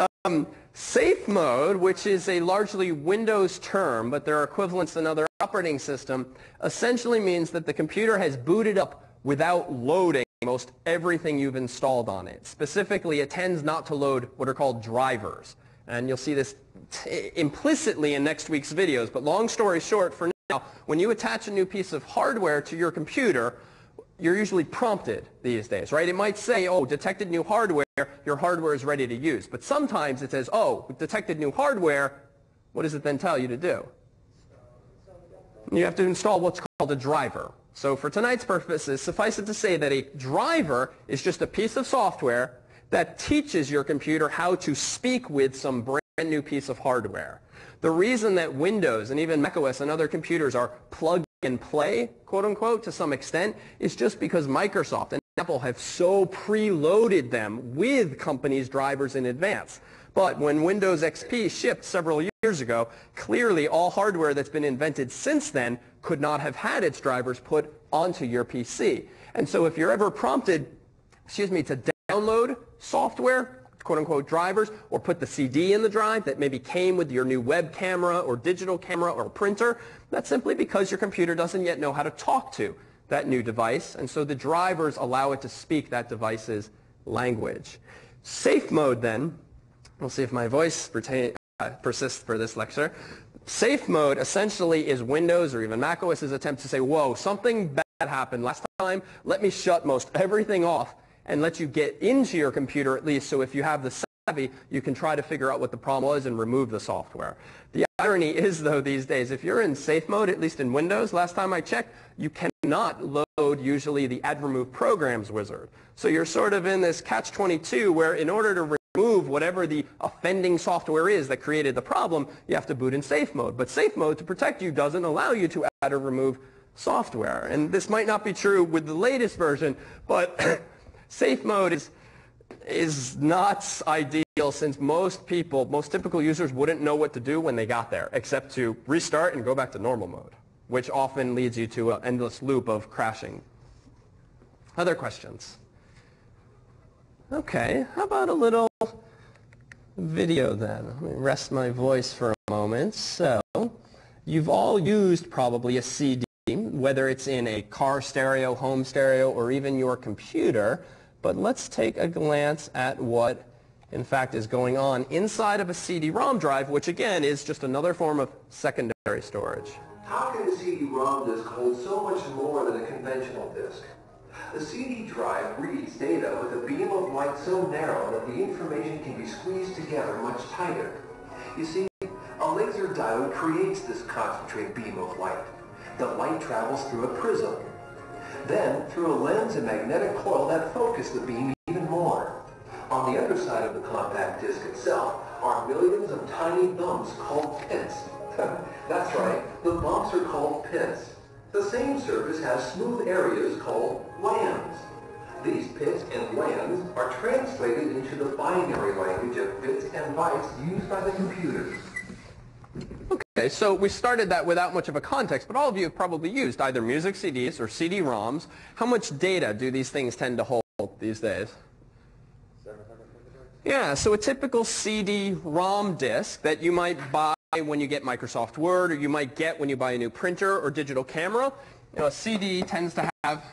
Safe mode, which is a largely Windows term, but there are equivalents in other operating systems, essentially means that the computer has booted up without loading most everything you've installed on it. Specifically, it tends not to load what are called drivers. And you'll see this implicitly in next week's videos. But long story short, for now, when you attach a new piece of hardware to your computer, you're usually prompted these days, right? It might say, oh, detected new hardware, your hardware is ready to use. But sometimes it says, oh, detected new hardware, what does it then tell you to do? You have to install what's called a driver. So for tonight's purposes, suffice it to say that a driver is just a piece of software that teaches your computer how to speak with some brand new piece of hardware. The reason that Windows and even macOS and other computers are plugged and play, quote unquote, to some extent, is just because Microsoft and Apple have so preloaded them with companies' drivers in advance. But when Windows XP shipped several years ago, clearly all hardware that's been invented since then could not have had its drivers put onto your PC. And so if you're ever prompted, to download software, quote-unquote drivers, or put the CD in the drive that maybe came with your new web camera or digital camera or printer, that's simply because your computer doesn't yet know how to talk to that new device, and so the drivers allow it to speak that device's language. Safe mode then, we'll see if my voice persists for this lecture. Safe mode essentially is Windows or even Mac OS's attempt to say, whoa, something bad happened last time, let me shut most everything off and let you get into your computer at least, so if you have the savvy, you can try to figure out what the problem was and remove the software. The irony is, though, these days, if you're in safe mode, at least in Windows, last time I checked, you cannot load usually the Add Remove Programs wizard. So you're sort of in this catch-22 where in order to remove whatever the offending software is that created the problem, you have to boot in safe mode. But safe mode, to protect you, doesn't allow you to add or remove software. And this might not be true with the latest version, but safe mode is not ideal since most typical users wouldn't know what to do when they got there, except to restart and go back to normal mode, which often leads you to an endless loop of crashing. Other questions? Okay, how about a little video then? Let me rest my voice for a moment. So, you've all used probably a CD, whether it's in a car stereo, home stereo, or even your computer. But let's take a glance at what, in fact, is going on inside of a CD-ROM drive, which, again, is just another form of secondary storage. How can a CD-ROM disk hold so much more than a conventional disk? The CD drive reads data with a beam of light so narrow that the information can be squeezed together much tighter. You see, a laser diode creates this concentrated beam of light. The light travels through a prism. Then, through a lens and magnetic coil that focus the beam even more. On the underside of the compact disc itself are millions of tiny bumps called pits. That's right, the bumps are called pits. The same surface has smooth areas called lands. These pits and lands are translated into the binary language of bits and bytes used by the computers. Okay, so we started that without much of a context, but all of you have probably used either music CDs or CD-ROMs. How much data do these things tend to hold these days? 700 megabytes. Yeah, so a typical CD-ROM disk that you might buy when you get Microsoft Word, or you might get when you buy a new printer or digital camera. A CD tends to have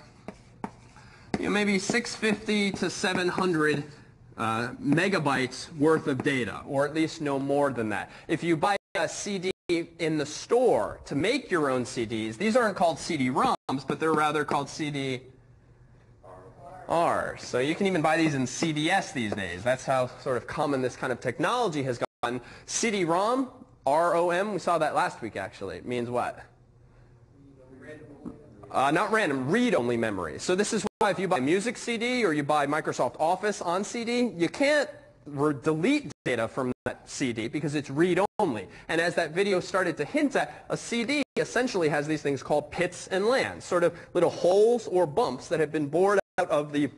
maybe 650 to 700 megabytes worth of data, or at least no more than that. If you buy a CD in the store to make your own CDs, these aren't called CD-ROMs, but they're rather called CD-Rs. So you can even buy these in CDS these days. That's how sort of common this kind of technology has gotten. CD-ROM, ROM, we saw that last week actually. It means what? Not random, read-only memory. So this is why if you buy a music CD or you buy Microsoft Office on CD, you can't delete data from that CD because it's read-only. And as that video started to hint at, a CD essentially has these things called pits and lands, sort of little holes or bumps that have been bored out of the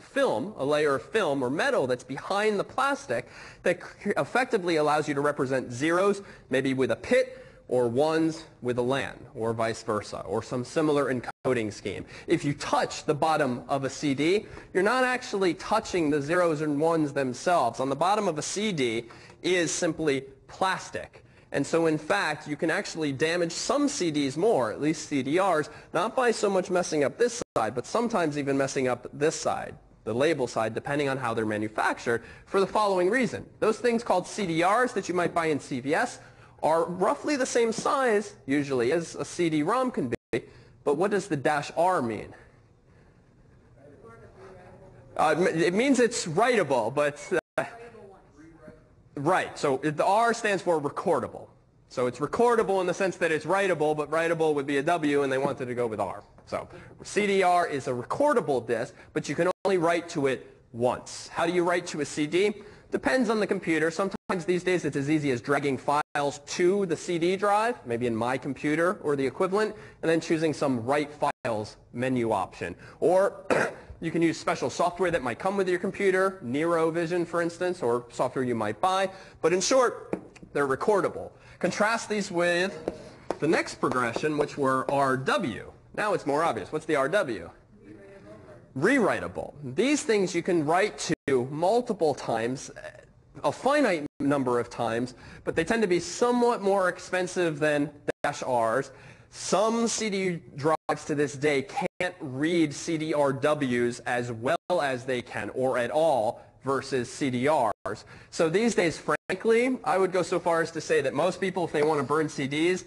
film, a layer of film or metal that's behind the plastic that effectively allows you to represent zeros, maybe with a pit, or ones with a LAN, or vice versa, or some similar encoding scheme. If you touch the bottom of a CD, you're not actually touching the zeros and ones themselves. On the bottom of a CD is simply plastic. And so in fact, you can actually damage some CDs more, at least CDRs, not by so much messing up this side, but sometimes even messing up this side, the label side, depending on how they're manufactured, for the following reason. Those things called CDRs that you might buy in CVS are roughly the same size, usually, as a CD-ROM can be, but what does the -R mean? It means it's writable, but... right, so the R stands for recordable. So it's recordable in the sense that it's writable, but writable would be a W, and they wanted to go with R. So CDR is a recordable disk, but you can only write to it once. How do you write to a CD? Depends on the computer. Sometimes these days it's as easy as dragging files to the CD drive, maybe in My Computer or the equivalent, and then choosing some Write Files menu option. Or you can use special software that might come with your computer, NeuroVision for instance, or software you might buy. But in short, they're recordable. Contrast these with the next progression, which were RW. Now it's more obvious. What's the RW? Rewritable. These things you can write to multiple times, a finite number of times, but they tend to be somewhat more expensive than -Rs. Some CD drives to this day can't read CD-RWs as well as they can, or at all, versus CDRs. So these days, frankly, I would go so far as to say that most people, if they want to burn CDs,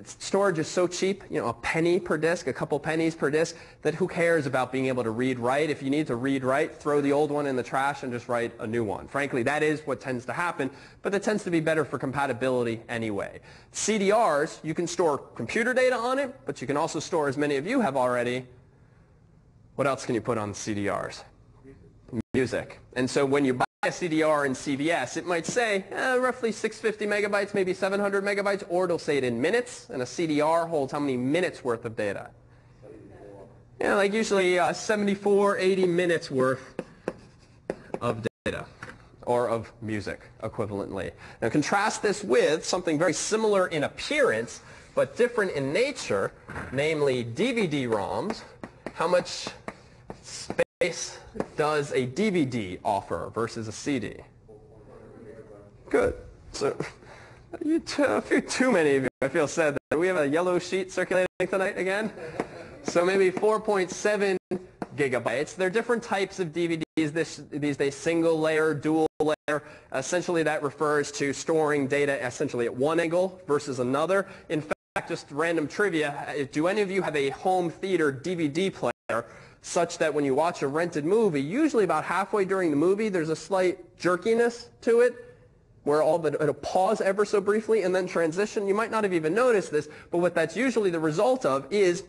storage is so cheap, you know, a penny per disc, a couple pennies per disc, that who cares about being able to read-write? If you need to read-write, throw the old one in the trash and just write a new one. Frankly, that is what tends to happen, but it tends to be better for compatibility anyway. CDRs, you can store computer data on it, but you can also store, as many of you have already, what else can you put on CDRs? Music. And so when you buy a CDR in CVS, it might say roughly 650 megabytes, maybe 700 megabytes, or it'll say it in minutes, and a CDR holds how many minutes worth of data? Yeah, like usually 74, 80 minutes worth of data, or of music, equivalently. Now contrast this with something very similar in appearance, but different in nature, namely DVD-ROMs. How much space does a DVD offer versus a CD? Good. So, a few too many of you, I feel sad. We have a yellow sheet circulating tonight again. So maybe 4.7 gigabytes. There are different types of DVDs these days, single layer, dual layer. Essentially that refers to storing data essentially at one angle versus another. In fact, just random trivia, do any of you have a home theater DVD player such that when you watch a rented movie, usually about halfway during the movie, there's a slight jerkiness to it, where it'll pause ever so briefly and then transition? You might not have even noticed this, but what that's usually the result of is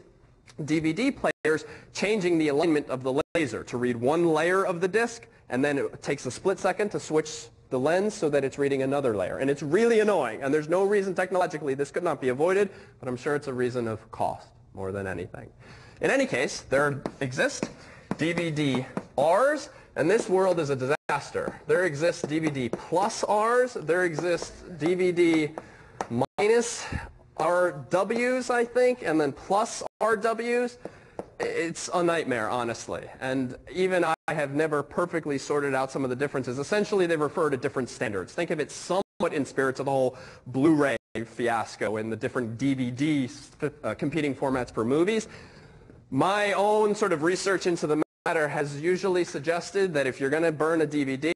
DVD players changing the alignment of the laser to read one layer of the disc, and then it takes a split second to switch the lens so that it's reading another layer. And it's really annoying, and there's no reason technologically this could not be avoided, but I'm sure it's a reason of cost more than anything. In any case, there exist DVD-Rs, and this world is a disaster. There exists DVD plus Rs, there exists DVD minus RWs, I think, and then plus RWs. It's a nightmare, honestly. And even I have never perfectly sorted out some of the differences. Essentially, they refer to different standards. Think of it somewhat in spirits of the whole Blu-ray fiasco and the different DVD competing formats for movies. My own sort of research into the matter has usually suggested that if you're going to burn a DVD,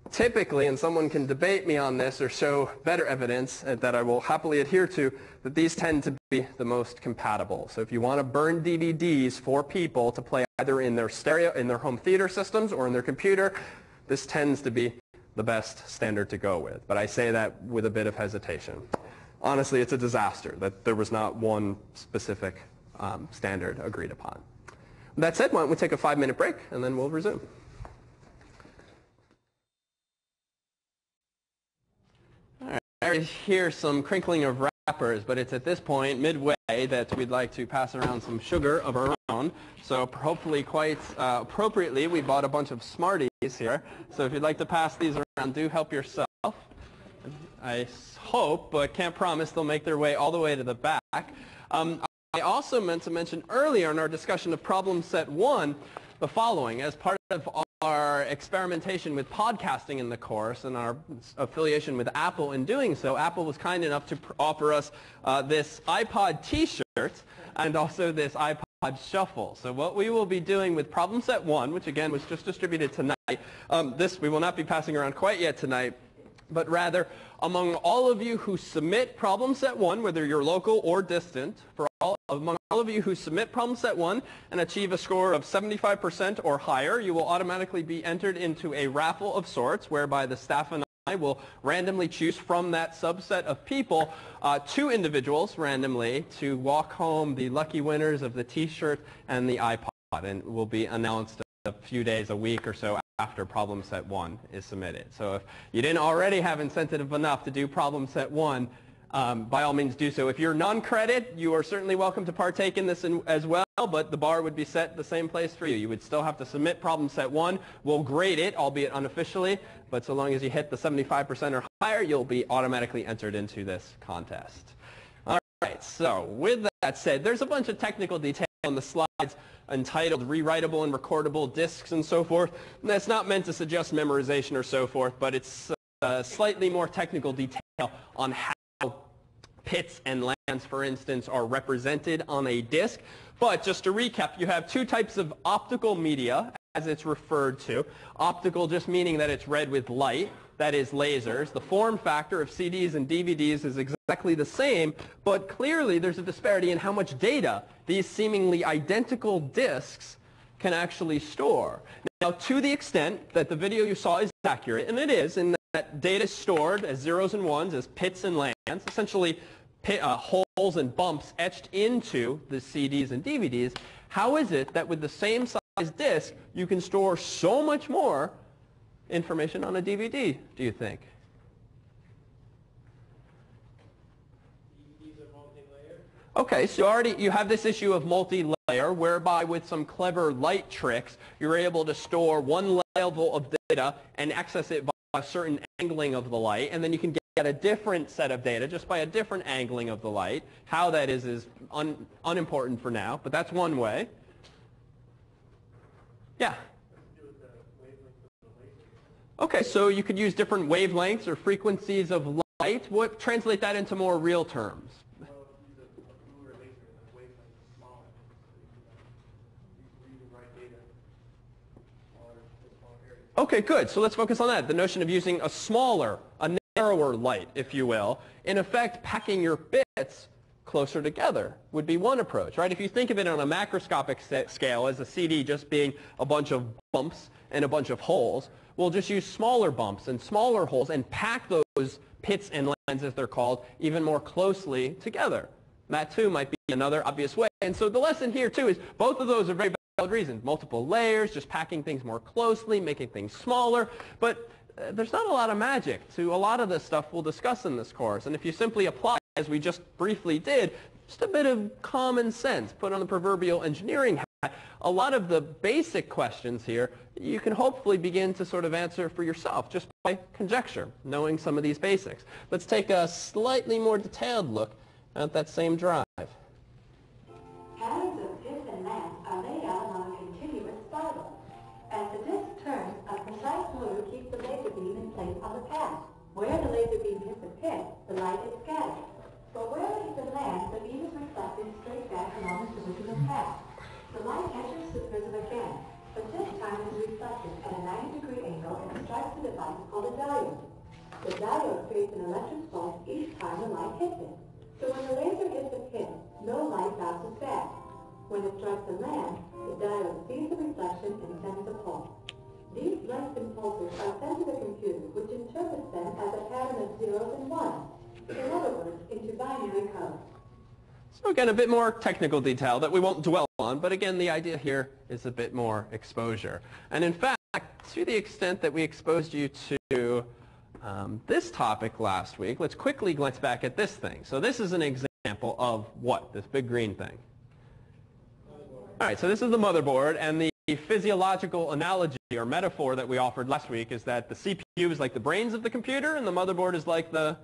typically, and someone can debate me on this or show better evidence that I will happily adhere to, that these tend to be the most compatible. So if you want to burn DVDs for people to play either in their home theater systems or in their computer, this tends to be the best standard to go with. But I say that with a bit of hesitation. Honestly, it's a disaster that there was not one specific standard agreed upon. That said, why don't we take a 5-minute break and then we'll resume. All right, here's some crinkling of wrappers, but it's at this point, midway, that we'd like to pass around some sugar of our own. So hopefully quite appropriately, we bought a bunch of Smarties here. So if you'd like to pass these around, do help yourself. I hope, but can't promise, they'll make their way all the way to the back. I also meant to mention earlier in our discussion of problem set 1 the following. As part of our experimentation with podcasting in the course and our affiliation with Apple in doing so, Apple was kind enough to offer us this iPod t-shirt and also this iPod Shuffle. So what we will be doing with problem set 1, which again was just distributed tonight, this we will not be passing around quite yet tonight, but rather among all of you who submit problem set 1, whether you're local or distant, among all of you who submit problem set 1 and achieve a score of 75% or higher, you will automatically be entered into a raffle of sorts, whereby the staff and I will randomly choose from that subset of people 2 individuals randomly to walk home the lucky winners of the t-shirt and the iPod, and will be announced a few days, a week or so after problem set 1 is submitted. So if you didn't already have incentive enough to do problem set 1, by all means do so. If you're non-credit, you are certainly welcome to partake in this as well, but the bar would be set the same place for you. You would still have to submit problem set 1. We'll grade it, albeit unofficially, but so long as you hit the 75% or higher, you'll be automatically entered into this contest. All right, so with that said, there's a bunch of technical detail on the slides entitled rewritable and recordable disks and so forth. And that's not meant to suggest memorization or so forth, but it's slightly more technical detail on how pits and lands, for instance, are represented on a disk. But just to recap, you have two types of optical media, as it's referred to. Optical just meaning that it's read with light, that is lasers. The form factor of CDs and DVDs is exactly the same, but clearly there's a disparity in how much data these seemingly identical disks can actually store. Now, to the extent that the video you saw is accurate, and it is, in that data is stored as zeros and ones, as pits and lands, essentially holes and bumps etched into the CDs and DVDs, how is it that with the same size disk, you can store so much more information on a DVD, do you think? DVDs are multi-layer. Okay, so you have this issue of multi-layer, whereby with some clever light tricks, you're able to store one level of data and access it by a certain angling of the light, and then you can get a different set of data just by a different angling of the light. How that is unimportant for now, but that's one way. Yeah? Okay, so you could use different wavelengths or frequencies of light. What translate that into more real terms? Okay, good. So let's focus on that. The notion of using a smaller, a narrower light, if you will. In effect, packing your bits closer together would be one approach, right? If you think of it on a macroscopic scale as a CD just being a bunch of bumps and a bunch of holes, we'll just use smaller bumps and smaller holes and pack those pits and lands, as they're called, even more closely together. That, too, might be another obvious way. And so the lesson here, too, is both of those are very valid reasons. Multiple layers, just packing things more closely, making things smaller. But there's not a lot of magic to a lot of this stuff we'll discuss in this course. And if you simply apply, as we just briefly did, just a bit of common sense, put on the proverbial engineering hat, a lot of the basic questions here you can hopefully begin to sort of answer for yourself just by conjecture, knowing some of these basics. Let's take a slightly more detailed look at that same drive. Patterns of pits and lands are laid out on a continuous spiral. As the disk turns, a precise motor keeps the laser beam in place on the path. Where the laser beam hits the pit, the light is scattered. But where it hits the land, the beam is reflected straight back along its original path. The light enters the prism again, but this time it is reflected at a 90-degree angle and strikes the device called a diode. The diode creates an electric pulse each time the light hits it. So when the laser hits the pit, no light bounces back. When it strikes the land, the diode sees the reflection and sends a pulse. These length impulses are sent to the computer, which interprets them as a pattern of zeros and ones. In other words, into binary code. So again, a bit more technical detail that we won't dwell on, but again, the idea here is a bit more exposure. And in fact, to the extent that we exposed you to this topic last week, let's quickly glance back at this thing. So this is an example of what? This big green thing. All right, so this is the motherboard, and the physiological analogy or metaphor that we offered last week is that the CPU is like the brains of the computer, and the motherboard is like the...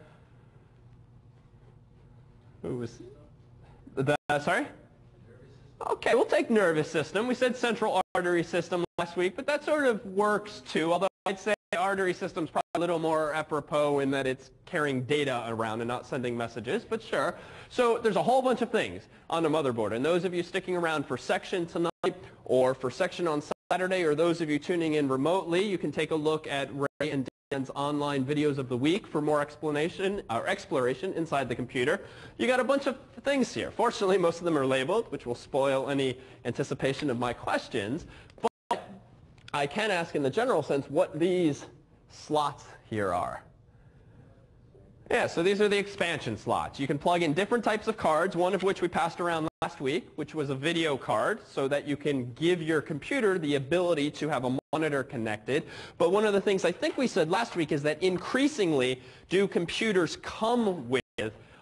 Sorry? Okay, we'll take nervous system. We said central artery system last week, but that sort of works too, although I'd say artery system's probably a little more apropos in that it's carrying data around and not sending messages, but sure. So there's a whole bunch of things on the motherboard, and those of you sticking around for section tonight or for section on Saturday, or those of you tuning in remotely, you can take a look at Ray and Dan's online videos of the week for more explanation or exploration inside the computer. You got a bunch of things here. Fortunately, most of them are labeled, which will spoil any anticipation of my questions. But I can ask in the general sense what these slots here are. Yeah, so these are the expansion slots. You can plug in different types of cards, one of which we passed around last week, which was a video card, so that you can give your computer the ability to have a monitor connected. But one of the things I think we said last week is that increasingly do computers come with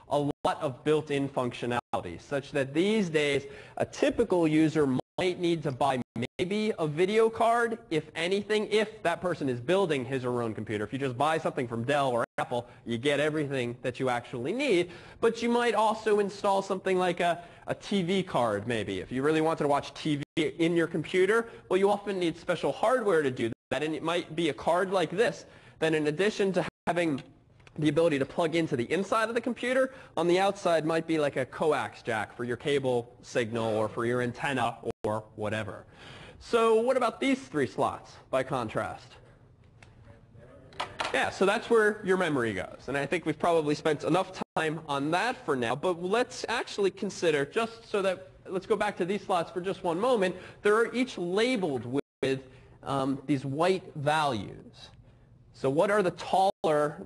a lot of built-in functionality, such that these days a typical user might need to buy maybe a video card, if anything, if that person is building his or her own computer. If you just buy something from Dell or Apple, you get everything that you actually need. But you might also install something like a TV card, maybe. If you really wanted to watch TV in your computer, well, you often need special hardware to do that, and it might be a card like this. Then in addition to having the ability to plug into the inside of the computer, on the outside might be like a coax jack for your cable signal or for your antenna or whatever. So what about these three slots by contrast? Yeah, so that's where your memory goes. And I think we've probably spent enough time on that for now, but let's actually consider, just so that, let's go back to these slots for just one moment. They're each labeled with these white values. So what are the taller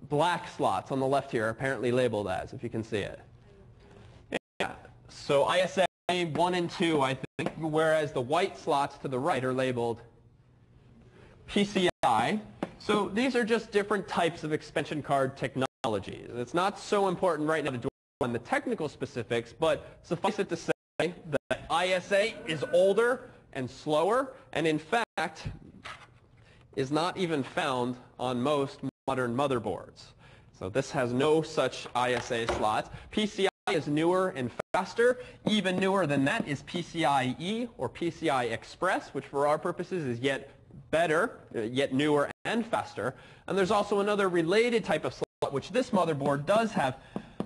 black slots on the left here apparently labeled as, if you can see it? Yeah. So ISA 1 and 2, I think, whereas the white slots to the right are labeled PCI. So these are just different types of expansion card technologies. It's not so important right now to dwell on the technical specifics, but suffice it to say that ISA is older and slower, and in fact is not even found on most modern motherboards. So this has no such ISA slots. PCI is newer and faster. Even newer than that is PCIe or PCI Express, which for our purposes is yet better, yet newer and faster. And there's also another related type of slot, which this motherboard does have,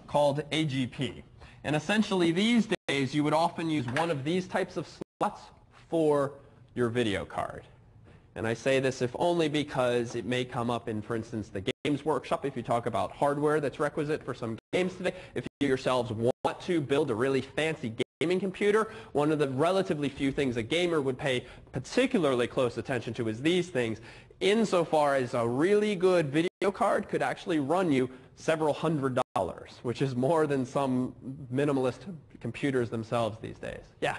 called AGP. And essentially these days you would often use one of these types of slots for your video card. And I say this if only because it may come up in, for instance, the Games Workshop, if you talk about hardware that's requisite for some games today. If you yourselves want to build a really fancy gaming computer, one of the relatively few things a gamer would pay particularly close attention to is these things, insofar as a really good video card could actually run you several $100s, which is more than some minimalist computers themselves these days. Yeah?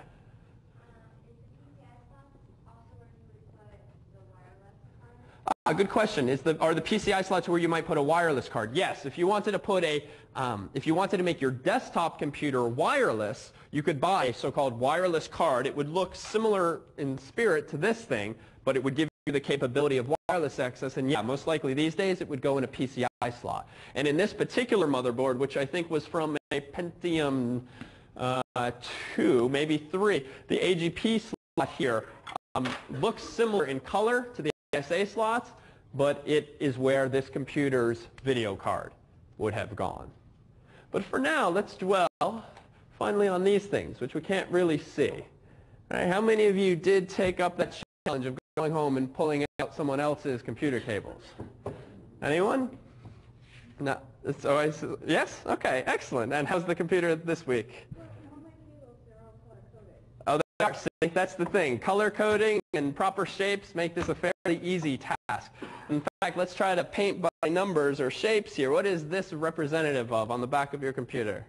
Good question. Are the PCI slots where you might put a wireless card? Yes. If you wanted to put if you wanted to make your desktop computer wireless, you could buy a so-called wireless card. It would look similar in spirit to this thing, but it would give you the capability of wireless access. And yeah, most likely these days it would go in a PCI slot. And in this particular motherboard, which I think was from a Pentium 2, maybe 3, the AGP slot here looks similar in color to the ISA slots, but it is where this computer's video card would have gone. But for now, let's dwell finally on these things, which we can't really see. Right? How many of you did take up that challenge of going home and pulling out someone else's computer cables? Anyone? No. It's always, yes? Okay, excellent. And how's the computer this week? Oh, they are. See, that's the thing. Color coding and proper shapes make this a fairly easy task. In fact, let's try to paint by numbers or shapes here. What is this representative of on the back of your computer?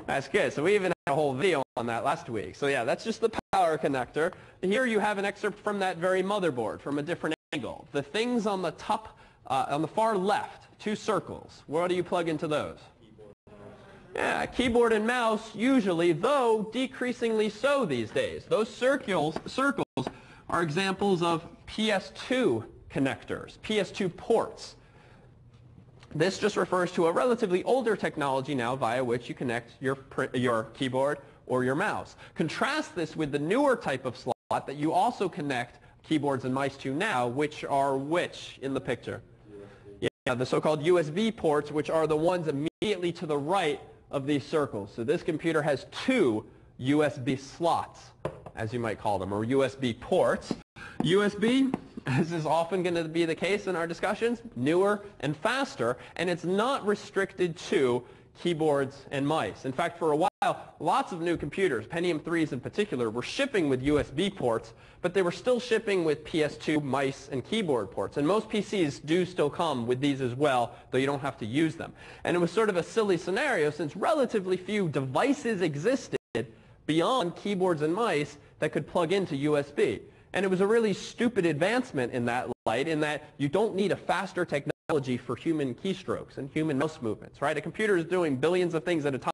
That's good. So we even had a whole video on that last week. So yeah, that's just the power connector. Here you have an excerpt from that very motherboard from a different angle. The things on the top, on the far left, two circles. What do you plug into those? Yeah, keyboard and mouse usually, though decreasingly so these days. Those circles are examples of PS2 connectors, PS2 ports. This just refers to a relatively older technology now via which you connect your keyboard or your mouse. Contrast this with the newer type of slot that you also connect keyboards and mice to now, which are which in the picture? Yeah, the so-called USB ports, which are the ones immediately to the right of these circles. So this computer has two USB slots, as you might call them, or USB ports. USB, as is often going to be the case in our discussions, newer and faster, and it's not restricted to keyboards and mice. In fact, for a while while, lots of new computers, Pentium 3s in particular, were shipping with USB ports, but they were still shipping with PS2 mice and keyboard ports. And most PCs do still come with these as well, though you don't have to use them. And it was sort of a silly scenario since relatively few devices existed beyond keyboards and mice that could plug into USB. And it was a really stupid advancement in that light, in that you don't need a faster technology for human keystrokes and human mouse movements, right? A computer is doing billions of things at a time.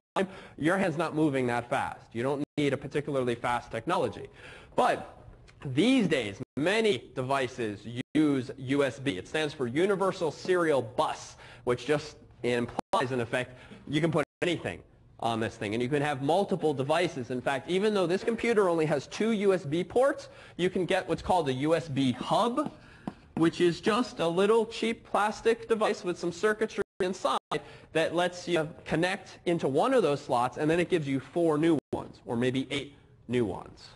Your hand's not moving that fast. You don't need a particularly fast technology. But these days, many devices use USB. It stands for Universal Serial Bus, which just implies, in effect, you can put anything on this thing, and you can have multiple devices. In fact, even though this computer only has 2 USB ports, you can get what's called a USB hub, which is just a little cheap plastic device with some circuitry inside that lets you connect into one of those slots, and then it gives you 4 new ones, or maybe 8 new ones.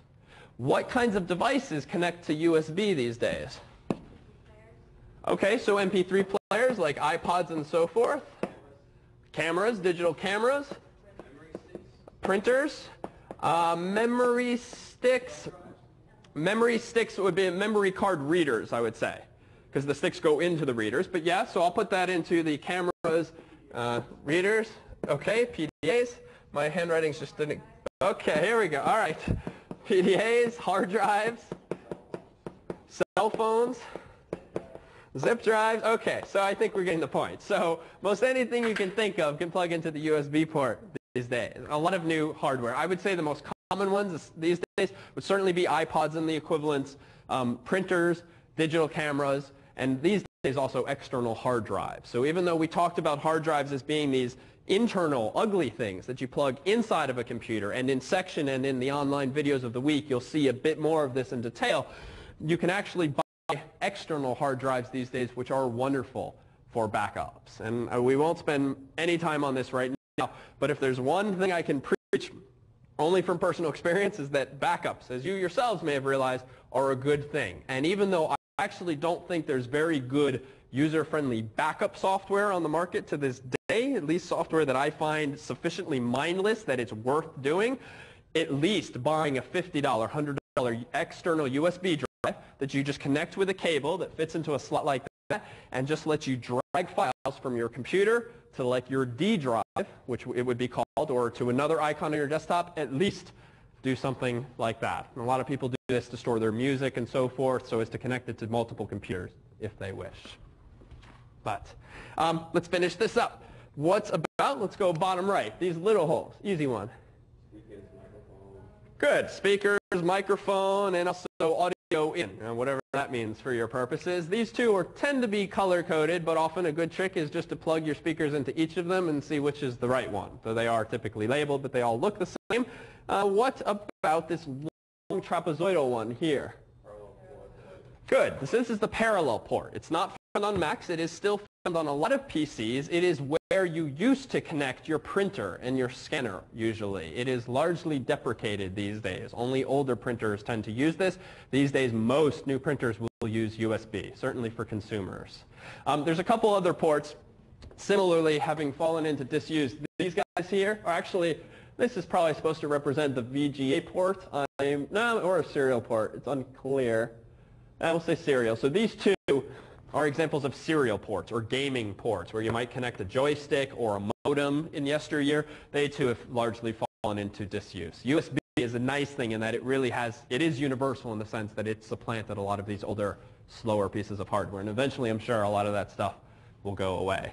What kinds of devices connect to USB these days? Okay, so MP3 players like iPods and so forth. Cameras, digital cameras. Printers. Memory sticks. Memory sticks would be memory card readers, I would say, because the sticks go into the readers. But yeah, so I'll put that into the cameras, readers. Okay, PDAs. My handwriting's just didn't. Okay, here we go. All right. PDAs, hard drives, cell phones, zip drives. Okay, so I think we're getting the point. So most anything you can think of can plug into the USB port these days. A lot of new hardware. I would say the most common ones these days would certainly be iPods and the equivalents, printers, digital cameras, and these days also external hard drives. So even though we talked about hard drives as being these internal, ugly things that you plug inside of a computer, and in section and in the online videos of the week, you'll see a bit more of this in detail, you can actually buy external hard drives these days, which are wonderful for backups. And we won't spend any time on this right now, but if there's one thing I can preach only from personal experience is that backups, as you yourselves may have realized, are a good thing. And even though I actually don't think there's very good user-friendly backup software on the market to this day, at least software that I find sufficiently mindless that it's worth doing, at least buying a $50, $100 external USB drive that you just connect with a cable that fits into a slot like that and just lets you drag files from your computer to like your D drive, which it would be called, or to another icon on your desktop, at least do something like that. And a lot of people do this to store their music and so forth, so as to connect it to multiple computers if they wish. But let's finish this up. What's about? Let's go bottom right. These little holes. Easy one. Good. Speakers, microphone, and also audio in, whatever that means for your purposes. These two tend to be color-coded, but often a good trick is just to plug your speakers into each of them and see which is the right one. Though they are typically labeled, but they all look the same. What about this long trapezoidal one here? Good. This is the parallel port. It's not found on Macs. It is still found on a lot of PCs. It is where you used to connect your printer and your scanner, usually. It is largely deprecated these days. Only older printers tend to use this. These days, most new printers will use USB, certainly for consumers. There's a couple other ports, similarly having fallen into disuse. These guys here are actually, this is probably supposed to represent the VGA port, no, or a serial port. It's unclear. We'll say serial. So these two are examples of serial ports or gaming ports where you might connect a joystick or a modem in yesteryear. They too have largely fallen into disuse. USB is a nice thing in that it is universal in the sense that it supplanted a lot of these older, slower pieces of hardware. And eventually, I'm sure a lot of that stuff will go away.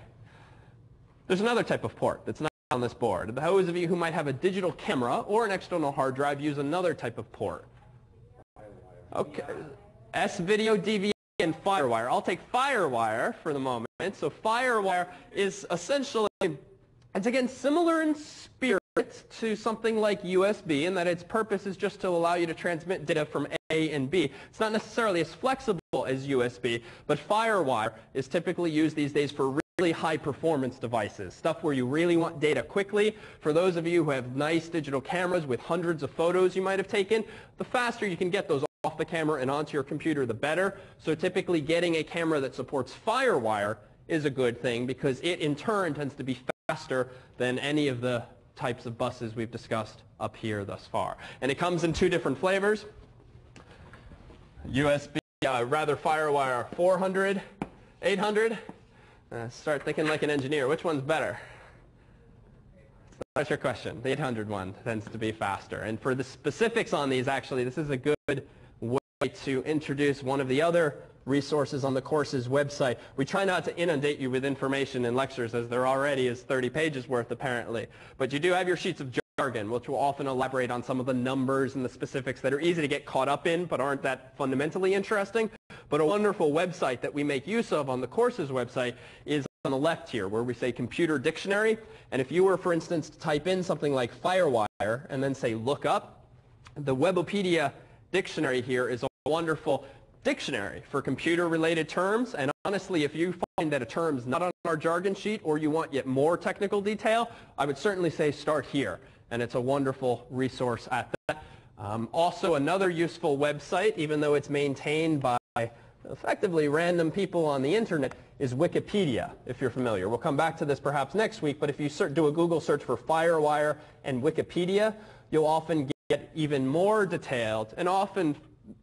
There's another type of port that's not on this board. Those of you who might have a digital camera or an external hard drive use another type of port. Okay. S-video, DVI, and FireWire. I'll take FireWire for the moment. So FireWire is essentially, it's again similar in spirit to something like USB in that its purpose is just to allow you to transmit data from A and B. It's not necessarily as flexible as USB, but FireWire is typically used these days for really high performance devices, stuff where you really want data quickly. For those of you who have nice digital cameras with hundreds of photos you might have taken, the faster you can get those off the camera and onto your computer, the better. So typically getting a camera that supports FireWire is a good thing because it in turn tends to be faster than any of the types of buses we've discussed up here thus far. And it comes in two different flavors. USB, rather FireWire 400, 800. Start thinking like an engineer. Which one's better? That's your question. The 800 one tends to be faster. And for the specifics on these, actually, this is a good way to introduce one of the other resources on the course's website. We try not to inundate you with information in lectures, as there already is 30 pages worth, apparently. But you do have your sheets of jargon, which will often elaborate on some of the numbers and the specifics that are easy to get caught up in, but aren't that fundamentally interesting. But a wonderful website that we make use of on the course's website is on the left here, where we say computer dictionary. And if you were, for instance, to type in something like FireWire and then say look up, the Webopedia dictionary here is a wonderful dictionary for computer-related terms. And honestly, if you find that a term's not on our jargon sheet or you want yet more technical detail, I would certainly say start here. And it's a wonderful resource at that. Also, another useful website, even though it's maintained by effectively random people on the internet, is Wikipedia, if you're familiar. We'll come back to this perhaps next week, but if you do a Google search for FireWire and Wikipedia, you'll often get even more detailed and often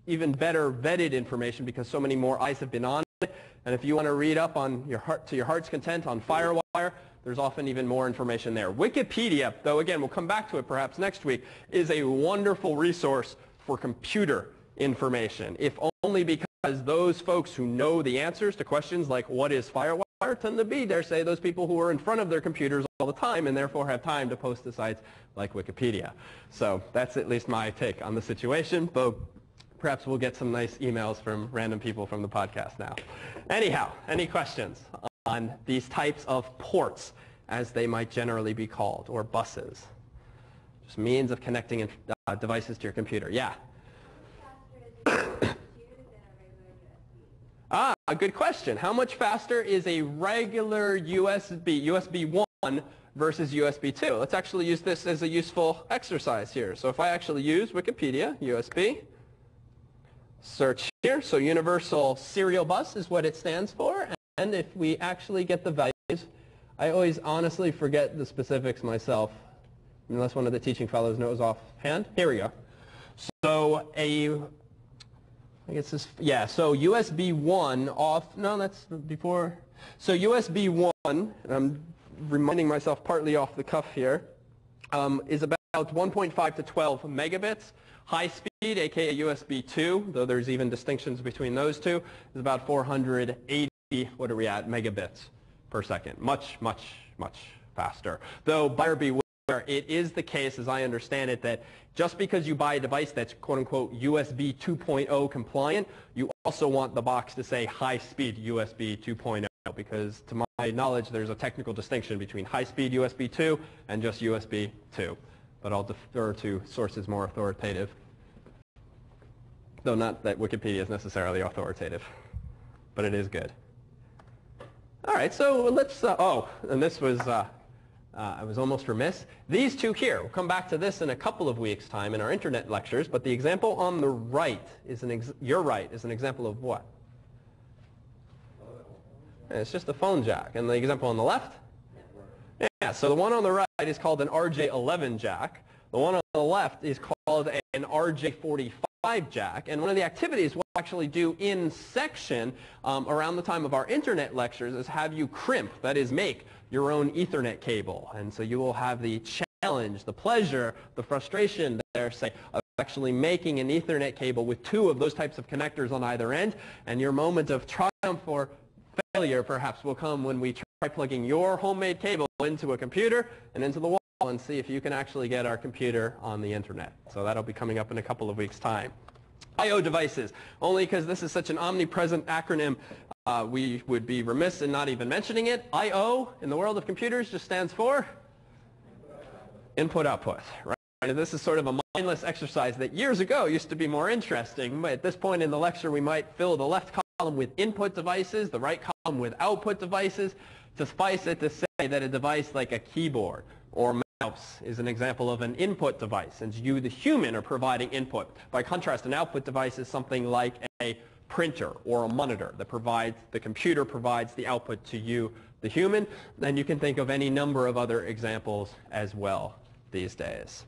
even better vetted information because so many more eyes have been on it. And if you want to read up on to your heart's content on FireWire, there's often even more information there. Wikipedia, though again, we'll come back to it perhaps next week, is a wonderful resource for computer information, if only because those folks who know the answers to questions like what is FireWire tend to be, dare say, those people who are in front of their computers all the time and therefore have time to post to sites like Wikipedia. So that's at least my take on the situation, but perhaps we'll get some nice emails from random people from the podcast now. Anyhow, any questions on these types of ports, as they might generally be called, or buses? Just means of connecting devices to your computer. Yeah? A good question. How much faster is a regular USB 1 versus USB 2? Let's actually use this as a useful exercise here. So if I actually use Wikipedia, USB, search here. So Universal Serial Bus is what it stands for. And if we actually get the values, I always honestly forget the specifics myself, unless one of the teaching fellows knows offhand. Here we go. So I guess this, yeah, so USB 1 off, no, that's before. So USB 1, and I'm reminding myself partly off the cuff here, is about 1.5 to 12 megabits. High speed, aka USB 2, though there's even distinctions between those two, is about 480, what are we at, megabits per second. Much, much, much faster. Though, buyer beware, it is the case, as I understand it, that just because you buy a device that's quote-unquote USB 2.0 compliant, you also want the box to say high-speed USB 2.0, because to my knowledge, there's a technical distinction between high-speed USB 2 and just USB 2. But I'll defer to sources more authoritative, though not that Wikipedia is necessarily authoritative, but it is good. All right, so let's, and this was, I was almost remiss. These two here, we'll come back to this in a couple of weeks' time in our internet lectures, but the example on the right is your right is an example of what? And it's just a phone jack. And the example on the left? Yeah, so the one on the right is called an RJ11 jack. The one on the left is called an RJ45 jack. And one of the activities we'll actually do in section around the time of our internet lectures is have you crimp, that is make your own Ethernet cable. And so you will have the challenge, the pleasure, the frustration there, say, of actually making an Ethernet cable with two of those types of connectors on either end. And your moment of triumph or failure perhaps will come when we try plugging your homemade cable into a computer and into the wall and see if you can actually get our computer on the internet. So that'll be coming up in a couple of weeks' time. I/O devices, only because this is such an omnipresent acronym, we would be remiss in not even mentioning it. I/O in the world of computers just stands for input-output, right? And this is sort of a mindless exercise that years ago used to be more interesting. But at this point in the lecture, we might fill the left column with input devices, the right column with output devices. Suffice it to say that a device like a keyboard or mouse is an example of an input device, and you, the human, are providing input. By contrast, an output device is something like a printer or a monitor that provides, the computer provides the output to you, the human. And you can think of any number of other examples as well. these days.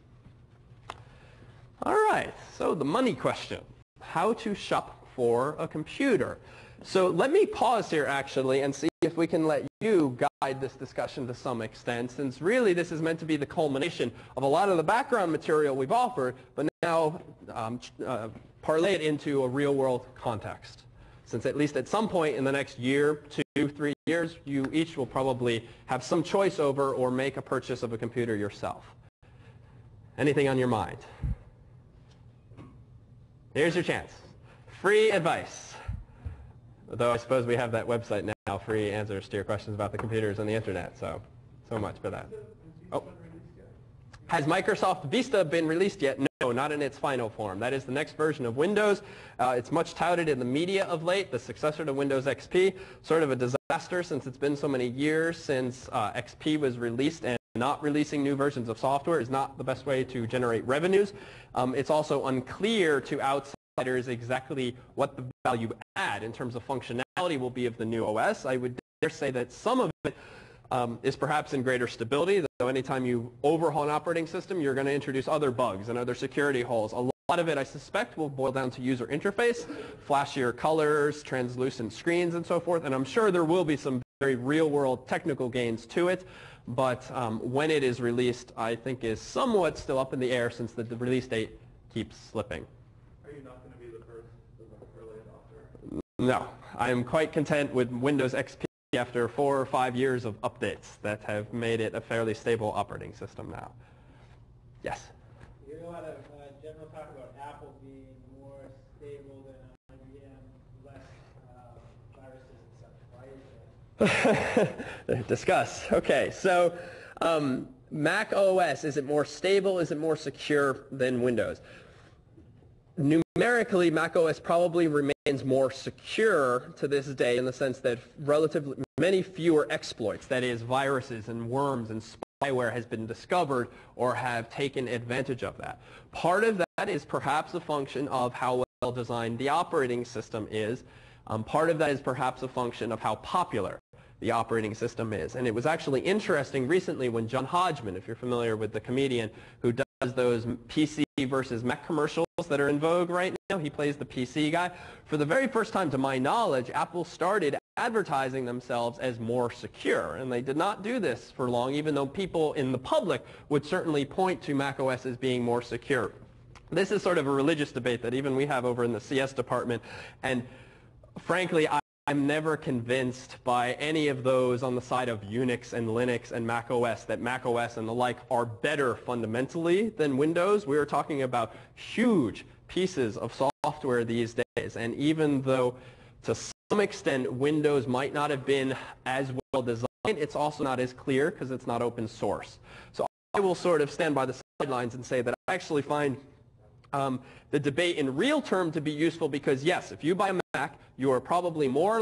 All right, so the money question. How to shop for a computer. So let me pause here actually and see if we can let you guide this discussion to some extent, since really this is meant to be the culmination of a lot of the background material we've offered, but now parlay it into a real-world context. Since at least at some point in the next year, 2, 3 years, you each will probably have some choice over or make a purchase of a computer yourself. Anything on your mind? Here's your chance. Free advice. Though I suppose we have that website now, free answers to your questions about the computers and the internet, so much for that. Oh. Has Microsoft Vista been released yet? No, not in its final form. That is the next version of Windows. It's much touted in the media of late, the successor to Windows XP. Sort of a disaster since it's been so many years since XP was released, and not releasing new versions of software is not the best way to generate revenues. It's also unclear to outsiders exactly what the value add in terms of functionality will be of the new OS. I would dare say that some of it is perhaps in greater stability, though anytime you overhaul an operating system, you're going to introduce other bugs and other security holes. A lot of it, I suspect, will boil down to user interface, flashier colors, translucent screens, and so forth, and I'm sure there will be some very real-world technical gains to it, but when it is released, I think is somewhat still up in the air since the release date keeps slipping. Are you not going to be the first early adopter? No, I am quite content with Windows XP after 4 or 5 years of updates that have made it a fairly stable operating system now. Yes? You hear a lot of general talk about Apple being more stable than IBM, less viruses and such. Why is that? Discuss. Okay, so Mac OS, is it more stable? Is it more secure than Windows? Numerically, Mac OS probably remains more secure to this day in the sense that relatively many fewer exploits, that is, viruses and worms and spyware, has been discovered or have taken advantage of that. Part of that is perhaps a function of how well designed the operating system is. Part of that is perhaps a function of how popular the operating system is. And it was actually interesting recently when John Hodgman, if you're familiar with the comedian who does those PC versus Mac commercials that are in vogue right now, he plays the PC guy. For the very first time, to my knowledge, Apple started advertising themselves as more secure. And they did not do this for long, even though people in the public would certainly point to Mac OS as being more secure. This is sort of a religious debate that even we have over in the CS department. And frankly, I'm never convinced by any of those on the side of Unix and Linux and Mac OS that Mac OS and the like are better fundamentally than Windows. We are talking about huge pieces of software these days. And even though to some extent Windows might not have been as well designed, it's also not as clear because it's not open source. So I will sort of stand by the sidelines and say that I actually find the debate in real term to be useful because, yes, if you buy a Mac, you are probably more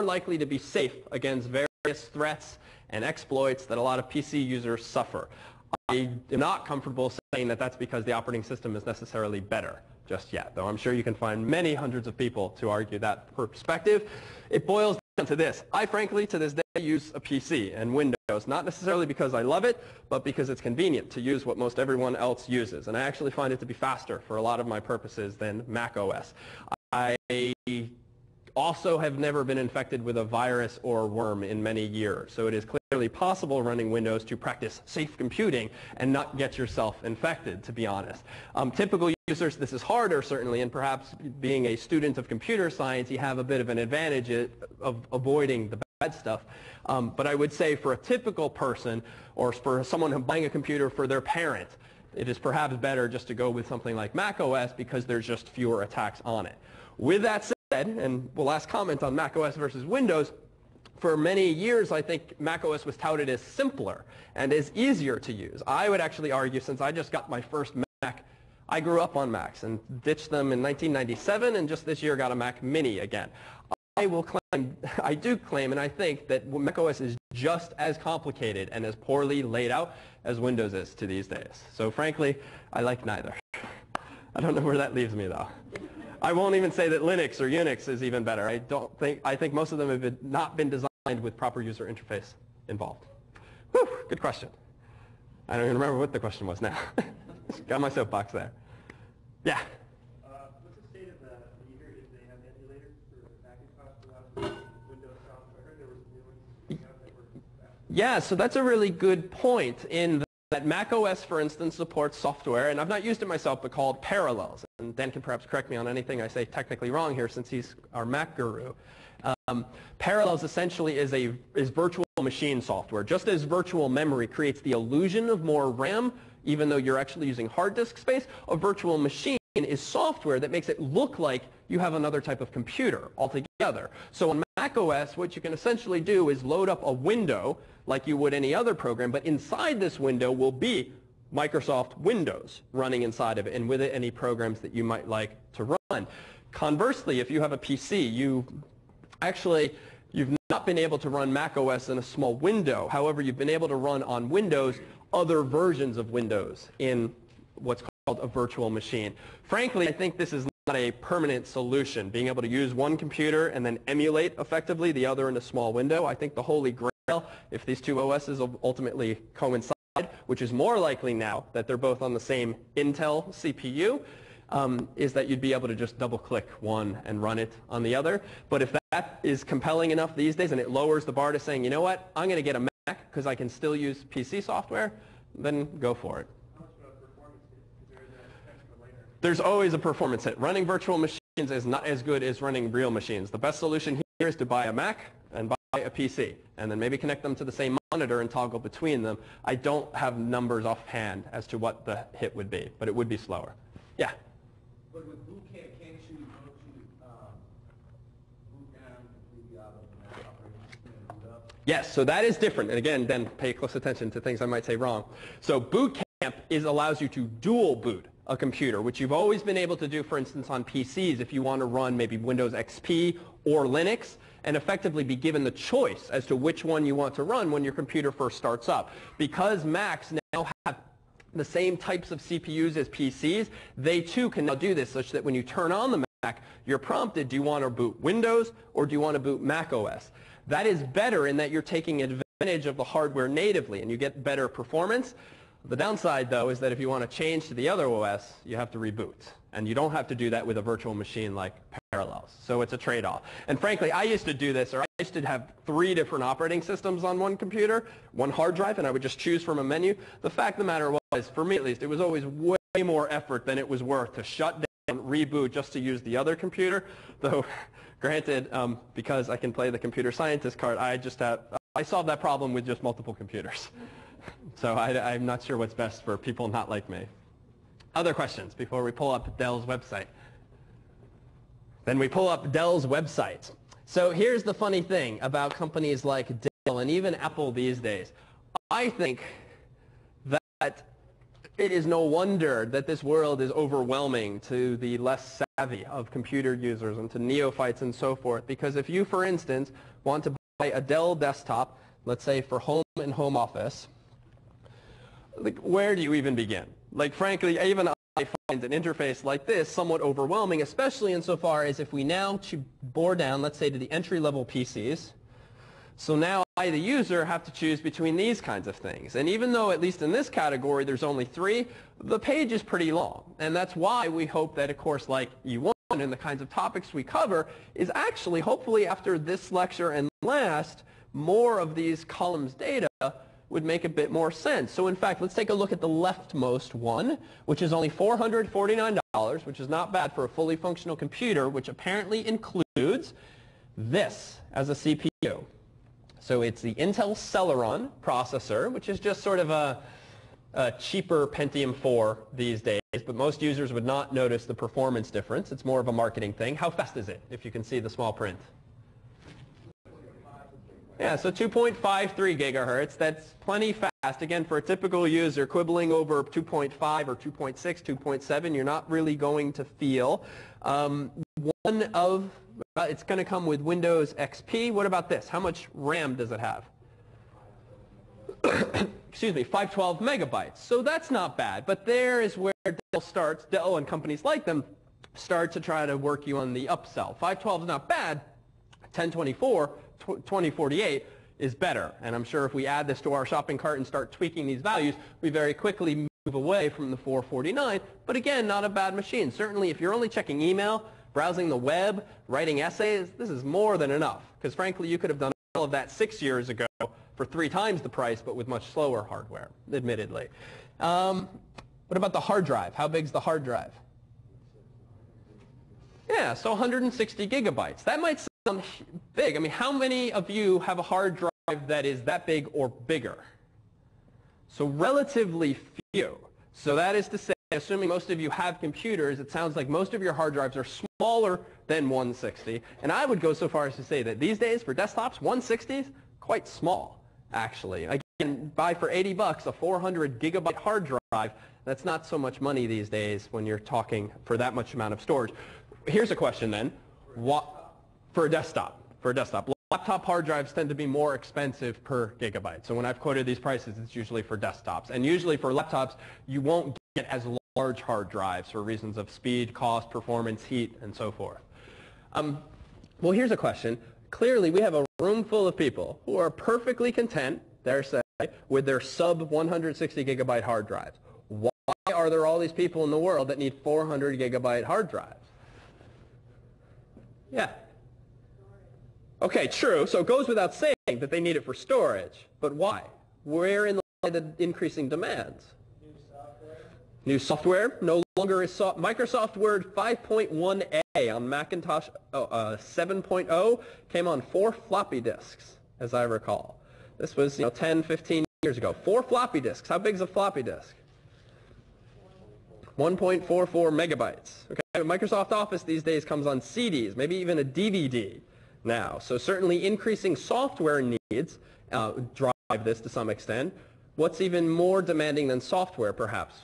likely to be safe against various threats and exploits that a lot of PC users suffer. I am not comfortable saying that that's because the operating system is necessarily better just yet, though I'm sure you can find many hundreds of people to argue that perspective. It boils down to this. I frankly, to this day, use a PC and Windows, not necessarily because I love it, but because it's convenient to use what most everyone else uses. And I actually find it to be faster for a lot of my purposes than Mac OS. I also have never been infected with a virus or worm in many years. So it is clearly possible running Windows to practice safe computing and not get yourself infected, to be honest. Typical users, this is harder certainly, and perhaps being a student of computer science, you have a bit of an advantage of avoiding the bad stuff. But I would say for a typical person or for someone who's buying a computer for their parent, it is perhaps better just to go with something like Mac OS because there's just fewer attacks on it. With that said, and the last comment on Mac OS versus Windows, for many years I think Mac OS was touted as simpler and as easier to use. I would actually argue, since I just got my first Mac, I grew up on Macs and ditched them in 1997 and just this year got a Mac Mini again. I do claim, and I think that Mac OS is just as complicated and as poorly laid out as Windows is to these days. So frankly, I like neither. I don't know where that leaves me though. I won't even say that Linux or Unix is even better. I think most of them have not been designed with proper user interface involved. Whew, good question. I don't even remember what the question was now. Got my soapbox there. Yeah? What's the state of the meter if they have emulators for Macintosh without Windows software? I heard there was new ones coming out that were faster. Yeah, so that's a really good point in that Mac OS, for instance, supports software, and I've not used it myself, but called Parallels. And Dan can perhaps correct me on anything I say technically wrong here since he's our Mac guru. Parallels essentially is virtual machine software. Just as virtual memory creates the illusion of more RAM, even though you're actually using hard disk space, a virtual machine is software that makes it look like you have another type of computer altogether. So on Mac OS, what you can essentially do is load up a window like you would any other program, but inside this window will be Microsoft Windows running inside of it, and with it any programs that you might like to run. Conversely, if you have a PC, you've not been able to run Mac OS in a small window. However, you've been able to run on Windows other versions of Windows in what's called a virtual machine. Frankly, I think this is not a permanent solution, being able to use one computer and then emulate effectively the other in a small window. I think the holy grail, if these two OSs ultimately coincide, which is more likely now that they're both on the same Intel CPU, is that you'd be able to just double-click one and run it on the other. But if that is compelling enough these days and it lowers the bar to saying, you know what, I'm going to get a Mac because I can still use PC software, then go for it. How much of a performance hit? Is there a potential for later? There's always a performance hit. Running virtual machines is not as good as running real machines. The best solution here is to buy a Mac and buy a PC, and then maybe connect them to the same monitor and toggle between them. I don't have numbers offhand as to what the hit would be, but it would be slower. Yeah? But with boot camp, can't you boot down completely out of the Mac operating system and boot up? Yes, so that is different. And again, then pay close attention to things I might say wrong. So boot camp allows you to dual boot a computer, which you've always been able to do, for instance, on PCs if you want to run maybe Windows XP or Linux, and effectively be given the choice as to which one you want to run when your computer first starts up. Because Macs now have the same types of CPUs as PCs, they too can now do this such that when you turn on the Mac, you're prompted, do you want to boot Windows or do you want to boot Mac OS? That is better in that you're taking advantage of the hardware natively and you get better performance. The downside, though, is that if you want to change to the other OS, you have to reboot. And you don't have to do that with a virtual machine like Parallels. So it's a trade-off. And frankly, I used to do this, or I used to have 3 different operating systems on one computer, one hard drive, and I would just choose from a menu. The fact of the matter was, for me at least, it was always way more effort than it was worth to shut down, reboot just to use the other computer. Though, granted, because I can play the computer scientist card, I solved that problem with just multiple computers. So I'm not sure what's best for people not like me. Other questions before we pull up Dell's website? Then we pull up Dell's website. So here's the funny thing about companies like Dell and even Apple these days. I think that it is no wonder that this world is overwhelming to the less savvy of computer users and to neophytes and so forth. Because if you, for instance, want to buy a Dell desktop, let's say for home and home office, like, where do you even begin? Like, frankly, even I find an interface like this somewhat overwhelming, especially insofar as if we now bore down, let's say, to the entry-level PCs. So now I, the user, have to choose between these kinds of things. And even though, at least in this category, there's only 3, the page is pretty long. And that's why we hope that a course like E1 and the kinds of topics we cover is actually, hopefully, after this lecture and last, more of these columns data would make a bit more sense. So in fact, let's take a look at the leftmost one, which is only $449, which is not bad for a fully functional computer, which apparently includes this as a CPU. So it's the Intel Celeron processor, which is just sort of a cheaper Pentium 4 these days, but most users would not notice the performance difference. It's more of a marketing thing. How fast is it, if you can see the small print? Yeah, so 2.53 gigahertz, that's plenty fast. Again, for a typical user, quibbling over 2.5 or 2.6, 2.7, you're not really going to feel. It's going to come with Windows XP. What about this? How much RAM does it have? Excuse me, 512 megabytes. So that's not bad, but there is where Dell and companies like them start to try to work you on the upsell. 512 is not bad. 1024, 2048 is better. And I'm sure if we add this to our shopping cart and start tweaking these values, we very quickly move away from the 449. But again, not a bad machine. Certainly if you're only checking email, browsing the web, writing essays, this is more than enough. Because frankly, you could have done all of that 6 years ago for 3 times the price, but with much slower hardware, admittedly. What about the hard drive? How big's the hard drive? Yeah, so 160 gigabytes. That might sound big. I mean, how many of you have a hard drive that is that big or bigger? So relatively few. So that is to say, assuming most of you have computers, it sounds like most of your hard drives are smaller than 160. And I would go so far as to say that these days for desktops, 160s, quite small, actually. Again, buy for $80 a 400 gigabyte hard drive. That's not so much money these days when you're talking for that much amount of storage. Here's a question then. What, for a desktop? Laptop hard drives tend to be more expensive per gigabyte. So when I've quoted these prices, it's usually for desktops. And usually for laptops, you won't get as large hard drives for reasons of speed, cost, performance, heat, and so forth. Well, here's a question. Clearly, we have a room full of people who are perfectly content, dare say, with their sub 160 gigabyte hard drives. Why are there all these people in the world that need 400 gigabyte hard drives? Yeah. Okay, true. So it goes without saying that they need it for storage. But why? Wherein lie the increasing demands? New software. No longer is Microsoft Word 5.1a on Macintosh 7.0 came on 4 floppy disks, as I recall. This was 10, 15 years ago. 4 floppy disks. How big is a floppy disk? 1.44 megabytes. Okay. Microsoft Office these days comes on CDs, maybe even a DVD now. So certainly increasing software needs drive this to some extent. What's even more demanding than software, perhaps?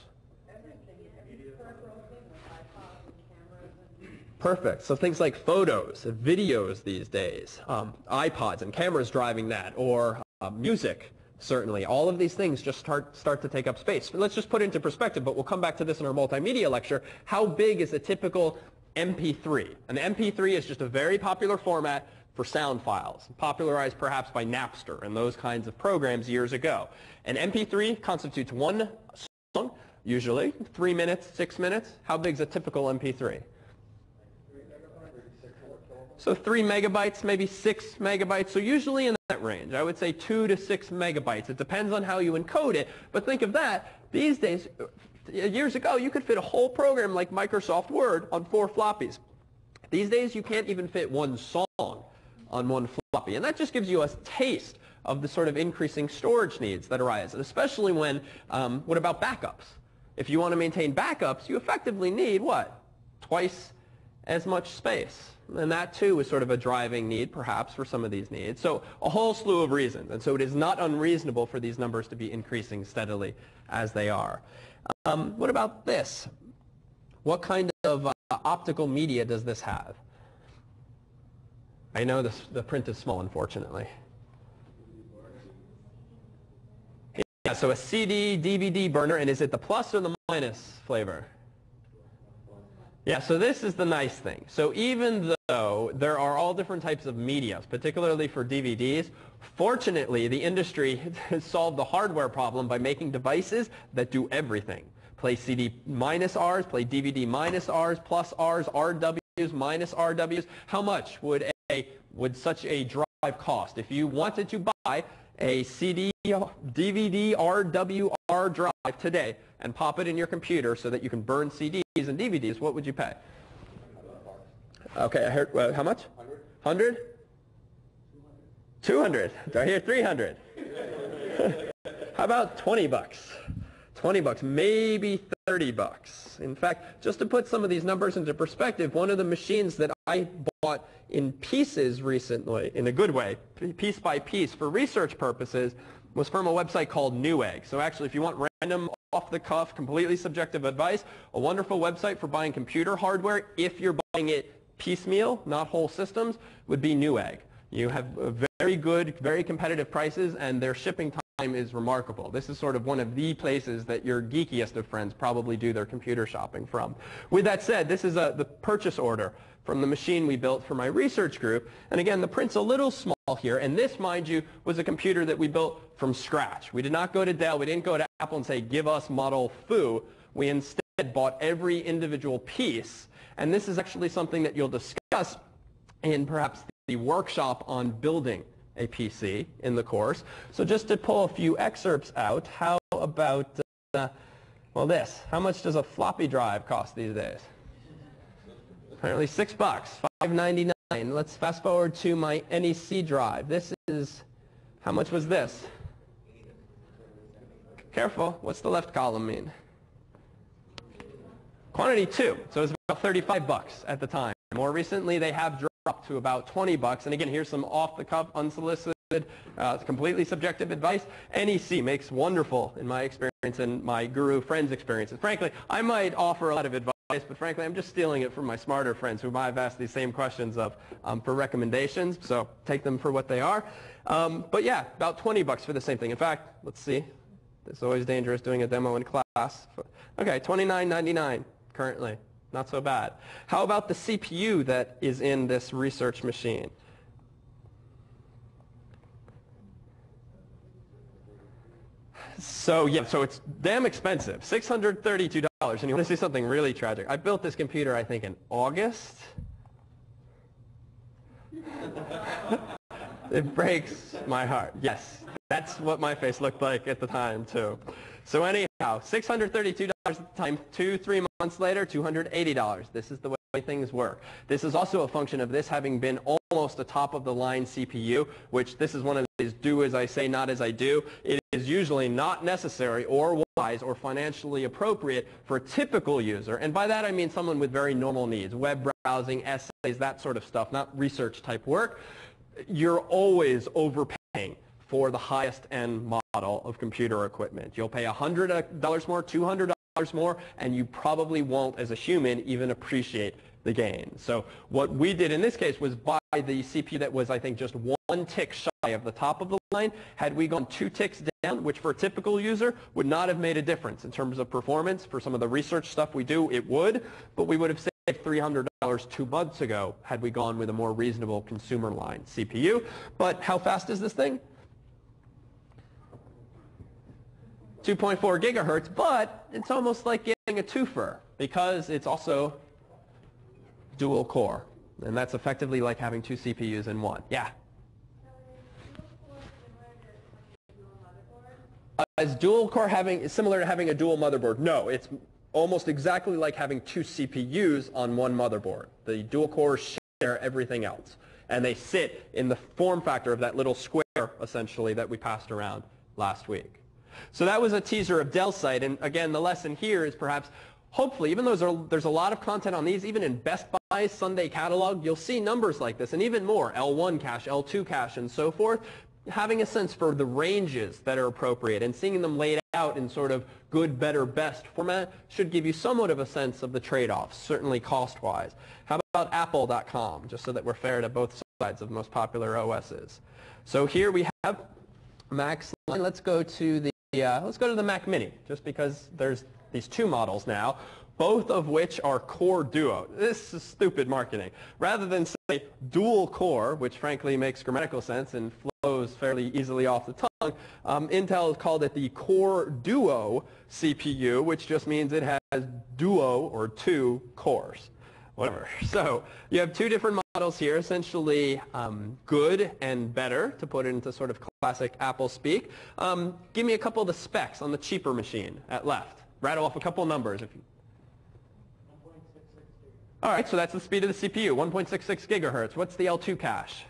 Perfect. So things like photos, videos these days, iPods and cameras driving that, or music, certainly. All of these things just start to take up space. Let's just put it into perspective, but we'll come back to this in our multimedia lecture. How big is a typical MP3? An MP3 is just a very popular format for sound files, popularized perhaps by Napster and those kinds of programs years ago. An MP3 constitutes one song, usually 3 minutes, 6 minutes. How big is a typical MP3? So 3 megabytes, maybe 6 megabytes. So usually in that range, I would say 2 to 6 megabytes. It depends on how you encode it. But think of that. These days, years ago, you could fit a whole program like Microsoft Word on 4 floppies. These days, you can't even fit one song on one floppy. And that just gives you a taste of the sort of increasing storage needs that arise, and especially when, what about backups? If you want to maintain backups, you effectively need what? Twice as much space. And that too is sort of a driving need, perhaps, for some of these needs. So a whole slew of reasons. And so it is not unreasonable for these numbers to be increasing steadily as they are. What about this? What kind of optical media does this have? I know the print is small, unfortunately. Yeah, so a CD, DVD burner, and is it the plus or the minus flavor? Yeah, so this is the nice thing. So even though there are all different types of media, particularly for DVDs, fortunately the industry has solved the hardware problem by making devices that do everything. Play CD minus Rs, play DVD minus Rs, plus Rs, RWs, minus RWs. How much would such a drive cost? If you wanted to buy a CD, DVD, RWR drive today and pop it in your computer so that you can burn CDs and DVDs, what would you pay? Okay, I heard, how much? 100? 200. Do I hear 300? How about 20 bucks? 20 bucks, maybe 30 bucks. In fact, just to put some of these numbers into perspective, one of the machines that I bought in pieces recently, in a good way, piece by piece for research purposes, was from a website called Newegg. So actually, if you want random, off-the-cuff, completely subjective advice, a wonderful website for buying computer hardware, if you're buying it piecemeal, not whole systems, would be Newegg. You have very good, very competitive prices, and their shipping time is remarkable. This is sort of one of the places that your geekiest of friends probably do their computer shopping from. With that said, this is the purchase order from the machine we built for my research group. And again, the print's a little small here, and this, mind you, was a computer that we built from scratch. We did not go to Dell, we didn't go to Apple and say, give us model foo. We instead bought every individual piece, and this is actually something that you'll discuss in perhaps the workshop on building a PC in the course. So just to pull a few excerpts out, how about, well, this. How much does a floppy drive cost these days? Apparently $6, $5.99. Let's fast forward to my NEC drive. This is, how much was this? Careful, what's the left column mean? Quantity 2, so it was about $35 at the time. More recently, they have dropped to about $20. And again, here's some off-the-cuff, unsolicited, completely subjective advice. NEC makes wonderful, in my experience and my guru friends' experiences. Frankly, I might offer a lot of advice, but frankly, I'm just stealing it from my smarter friends who might have asked these same questions for recommendations, so take them for what they are. But yeah, about $20 for the same thing. In fact, let's see. It's always dangerous doing a demo in class. Okay, $29.99 currently. Not so bad. How about the CPU that is in this research machine? So yeah, so it's damn expensive, $632. And you want to see something really tragic. I built this computer, I think, in August. It breaks my heart. Yes, that's what my face looked like at the time, too. So anyhow, $632 at the time, 2-3 months later, $280. This is the way things work. This is also a function of this having been almost a top-of-the-line CPU, which this is one of these do as I say, not as I do. It is usually not necessary or wise or financially appropriate for a typical user. And by that I mean someone with very normal needs, web browsing, essays, that sort of stuff, not research-type work. You're always overpaying for the highest end model of computer equipment. You'll pay $100 more, $200 more, and you probably won't, as a human, even appreciate the gain. So what we did in this case was buy the CPU that was, I think, just 1 tick shy of the top of the line. Had we gone 2 ticks down, which for a typical user would not have made a difference in terms of performance. For some of the research stuff we do, it would, but we would have saved $300 2 months ago had we gone with a more reasonable consumer line CPU. But how fast is this thing? 2.4 gigahertz, but it's almost like getting a twofer because it's also dual core. And that's effectively like having 2 CPUs in one. Yeah? Is dual core similar to having a dual motherboard? No, it's almost exactly like having 2 CPUs on one motherboard. The dual cores share everything else. And they sit in the form factor of that little square, essentially, that we passed around last week. So that was a teaser of Dell site, and again, the lesson here is perhaps, hopefully, even though there's a lot of content on these, even in Best Buy's Sunday catalog, you'll see numbers like this, and even more, L1 cache, L2 cache, and so forth, having a sense for the ranges that are appropriate and seeing them laid out in sort of good, better, best format should give you somewhat of a sense of the trade-offs, certainly cost-wise. How about Apple.com, just so that we're fair to both sides of the most popular OSs. So here we have Mac's line. Let's go to the Mac Mini, just because there's these 2 models now, both of which are Core Duo. This is stupid marketing. Rather than say dual core, which frankly makes grammatical sense and flows fairly easily off the tongue, Intel has called it the Core Duo CPU, which just means it has duo or 2 cores. Whatever. So you have 2 different models here, essentially good and better, to put it into sort of classic Apple speak. Give me a couple of the specs on the cheaper machine at left. Rattle off a couple of numbers. If you... 1.66 All right, so that's the speed of the CPU, 1.66 gigahertz. What's the L2 cache?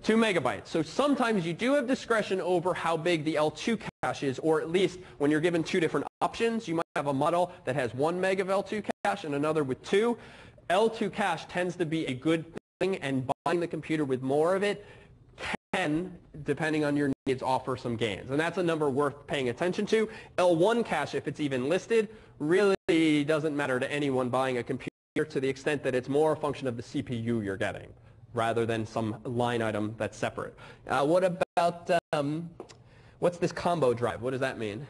2 megabytes. So sometimes you do have discretion over how big the L2 cache is, or at least when you're given 2 different options, you might have a model that has 1 meg of L2 cache and another with 2. L2 cache tends to be a good thing, and buying the computer with more of it can, depending on your needs, offer some gains. And that's a number worth paying attention to. L1 cache, if it's even listed, really doesn't matter to anyone buying a computer to the extent that it's more a function of the CPU you're getting, rather than some line item that's separate. What about, what's this combo drive? What does that mean?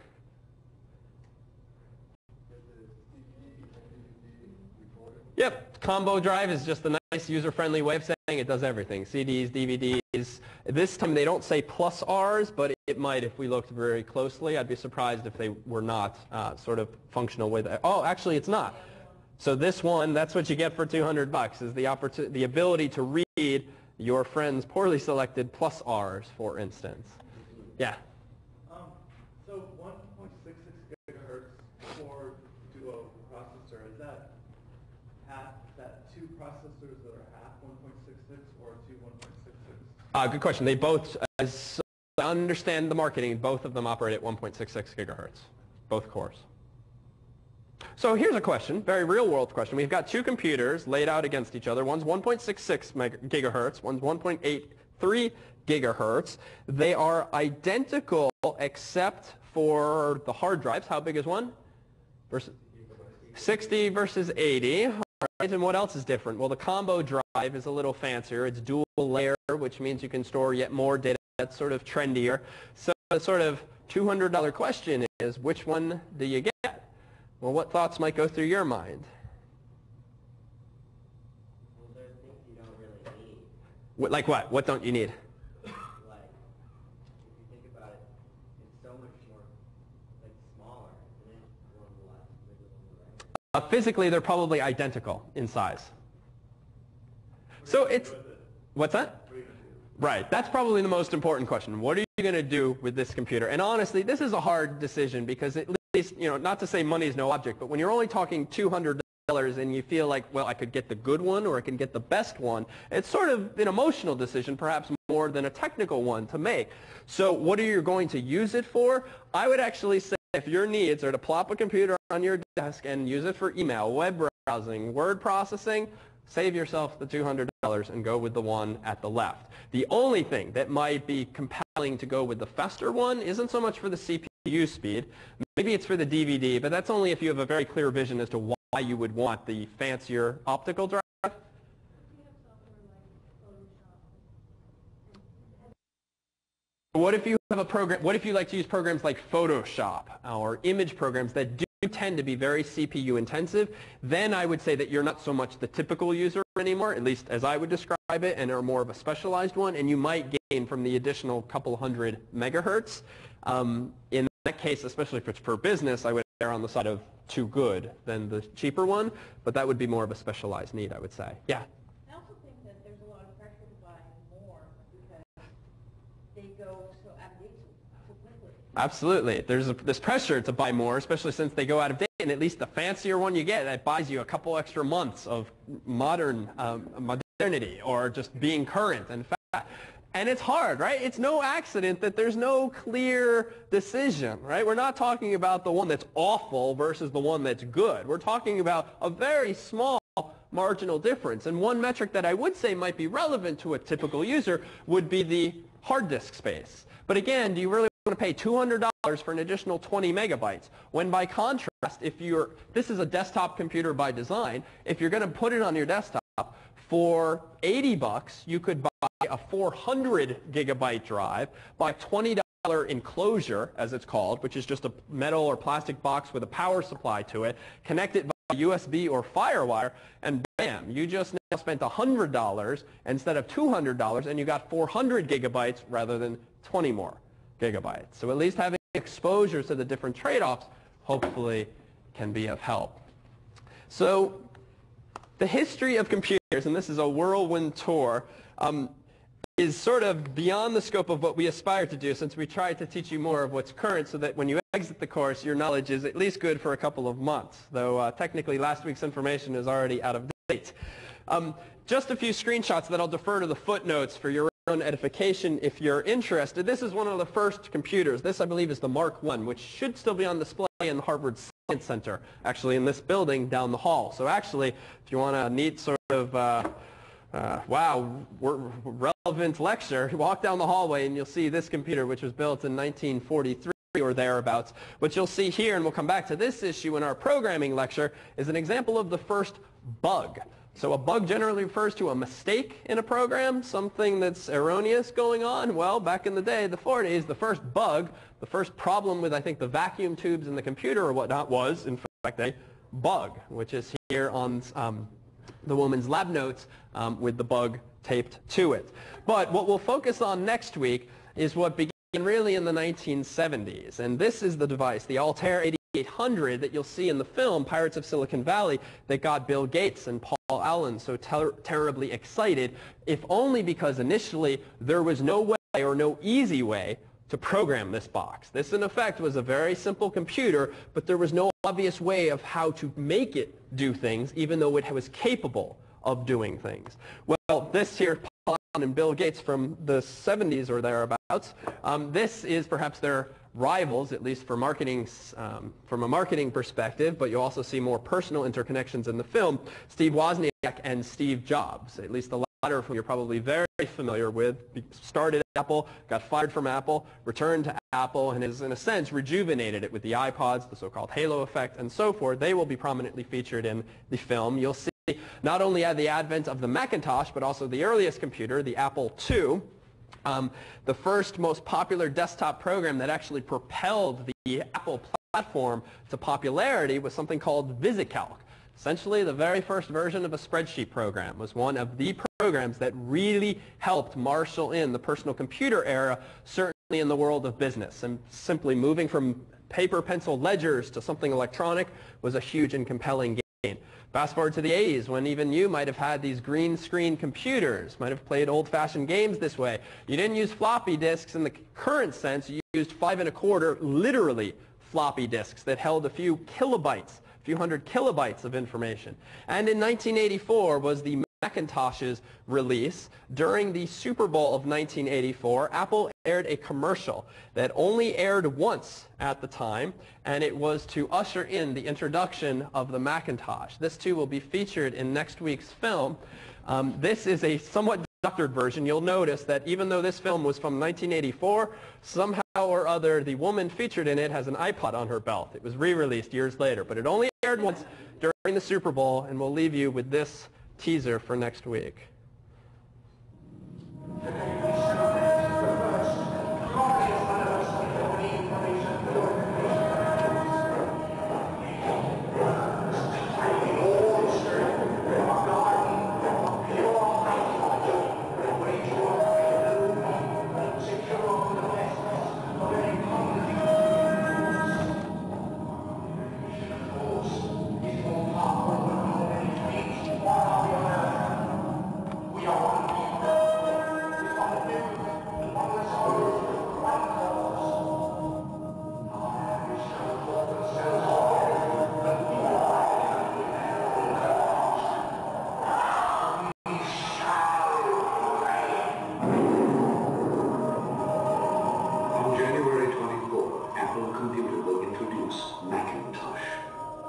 Yep, combo drive is just a nice user-friendly way of saying it does everything. CDs, DVDs. This time they don't say plus Rs, but it might if we looked very closely. I'd be surprised if they were not sort of functional with it. Oh, actually it's not. So this one, that's what you get for $200, is the ability to read your friend's poorly selected plus Rs, for instance. Yeah? So 1.66 gigahertz for duo processor, is that two processors that are half 1.66 or two 1.66? Good question. They both, as I understand the marketing, both of them operate at 1.66 gigahertz, both cores. So here's a question, very real-world question. We've got two computers laid out against each other. One's 1.66 gigahertz, one's 1.83 gigahertz. They are identical except for the hard drives. How big is one? 60 versus 80. All right, and what else is different? Well, the combo drive is a little fancier. It's dual layer, which means you can store yet more data. That's sort of trendier. So the sort of $200 question is, which one do you get? Well, what thoughts might go through your mind? Well, there's things you don't really need. Like what? What don't you need? Like, if you think about it, it's so much more, like, smaller, isn't it? One on the left, bigger on the right. Physically, they're probably identical in size. So it's, what's that? Right, that's probably the most important question. What are you going to do with this computer? And honestly, this is a hard decision because at least, you know, not to say money is no object, but when you're only talking $200 and you feel like, well, I could get the good one or I can get the best one, it's sort of an emotional decision, perhaps more than a technical one to make. So what are you going to use it for? I would actually say if your needs are to plop a computer on your desk and use it for email, web browsing, word processing, save yourself the $200 and go with the one at the left. The only thing that might be compelling to go with the faster one isn't so much for the CPU speed. Maybe it's for the DVD, but that's only if you have a very clear vision as to why you would want the fancier optical drive. What if you have a program, what if you like to use programs like Photoshop or image programs that do tend to be very CPU intensive? Then I would say that you're not so much the typical user anymore, at least as I would describe it, and are more of a specialized one, and you might gain from the additional couple hundred megahertz. In that case, especially if it's for business, I would err on the side of too good than the cheaper one, but that would be more of a specialized need, I would say. Yeah? I also think that there's a lot of pressure to buy more because they go so out of date so quickly. Absolutely. There's this pressure to buy more, especially since they go out of date, and at least the fancier one you get, that buys you a couple extra months of modernity or just being current and fast. And it's hard, right? It's no accident that there's no clear decision, right? We're not talking about the one that's awful versus the one that's good. We're talking about a very small marginal difference. And one metric that I would say might be relevant to a typical user would be the hard disk space. But again, do you really want to pay $200 for an additional 20 megabytes? When by contrast, this is a desktop computer by design, if you're going to put it on your desktop, for $80, you could buy a 400 gigabyte drive, buy a $20 enclosure, as it's called, which is just a metal or plastic box with a power supply to it, connect it via USB or FireWire, and bam, you just now spent $100 instead of $200, and you got 400 gigabytes rather than 20 more gigabytes. So at least having exposure to the different trade-offs hopefully can be of help. So the history of computers, and this is a whirlwind tour, is sort of beyond the scope of what we aspire to do, since we try to teach you more of what's current so that when you exit the course, your knowledge is at least good for a couple of months, though technically last week's information is already out of date. Just a few screenshots that I'll defer to the footnotes for your own edification if you're interested. This is one of the first computers. This, I believe, is the Mark I, which should still be on display in the Harvard Science Center, actually in this building down the hall. So actually, if you want a neat sort of relevant lecture, walk down the hallway and you'll see this computer, which was built in 1943 or thereabouts. What you'll see here, and we'll come back to this issue in our programming lecture, is an example of the first bug. So a bug generally refers to a mistake in a program, something that's erroneous going on. Well, back in the day, the 40s, the first bug, the first problem with, I think, the vacuum tubes in the computer or whatnot was, in fact, a bug, which is here on the woman's lab notes with the bug taped to it. But what we'll focus on next week is what began really in the 1970s. And this is the device, the Altair 8800 that you'll see in the film Pirates of Silicon Valley, that got Bill Gates and Paul Allen so terribly excited, if only because initially there was no way or no easy way to program this box. This, in effect, was a very simple computer, but there was no obvious way of how to make it do things, even though it was capable of doing things. Well, this here, Paul Allen and Bill Gates from the 70s or thereabouts, this is perhaps their rivals, at least for marketing, from a marketing perspective, but you also see more personal interconnections in the film, Steve Wozniak and Steve Jobs, at least the latter of whom you're probably very familiar with. Started at Apple, got fired from Apple, returned to Apple, and has, in a sense, rejuvenated it with the iPods, the so-called halo effect, and so forth. They will be prominently featured in the film. You'll see not only at the advent of the Macintosh, but also the earliest computer, the Apple II. The first most popular desktop program that actually propelled the Apple platform to popularity was something called VisiCalc. Essentially, the very first version of a spreadsheet program was one of the programs that really helped marshal in the personal computer era, certainly in the world of business. And simply moving from paper pencil ledgers to something electronic was a huge and compelling gain. Fast forward to the 80s, when even you might have had these green screen computers, might have played old-fashioned games this way. You didn't use floppy disks in the current sense. You used 5 1/4, literally, floppy disks that held a few kilobytes, a few hundred kilobytes of information. And in 1984 was the Macintosh's release. During the Super Bowl of 1984, Apple aired a commercial that only aired once at the time, and it was to usher in the introduction of the Macintosh. This too will be featured in next week's film. This is a somewhat doctored version. You'll notice that even though this film was from 1984, somehow or other the woman featured in it has an iPod on her belt. It was re-released years later, but it only aired once during the Super Bowl, and we'll leave you with this teaser for next week.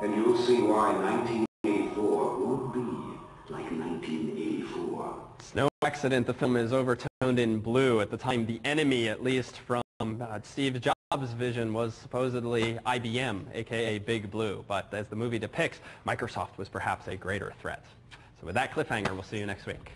And you'll see why 1984 won't be like 1984. It's no accident the film is overtoned in blue. At the time, the enemy, at least from Steve Jobs' vision, was supposedly IBM, aka Big Blue. But as the movie depicts, Microsoft was perhaps a greater threat. So with that cliffhanger, we'll see you next week.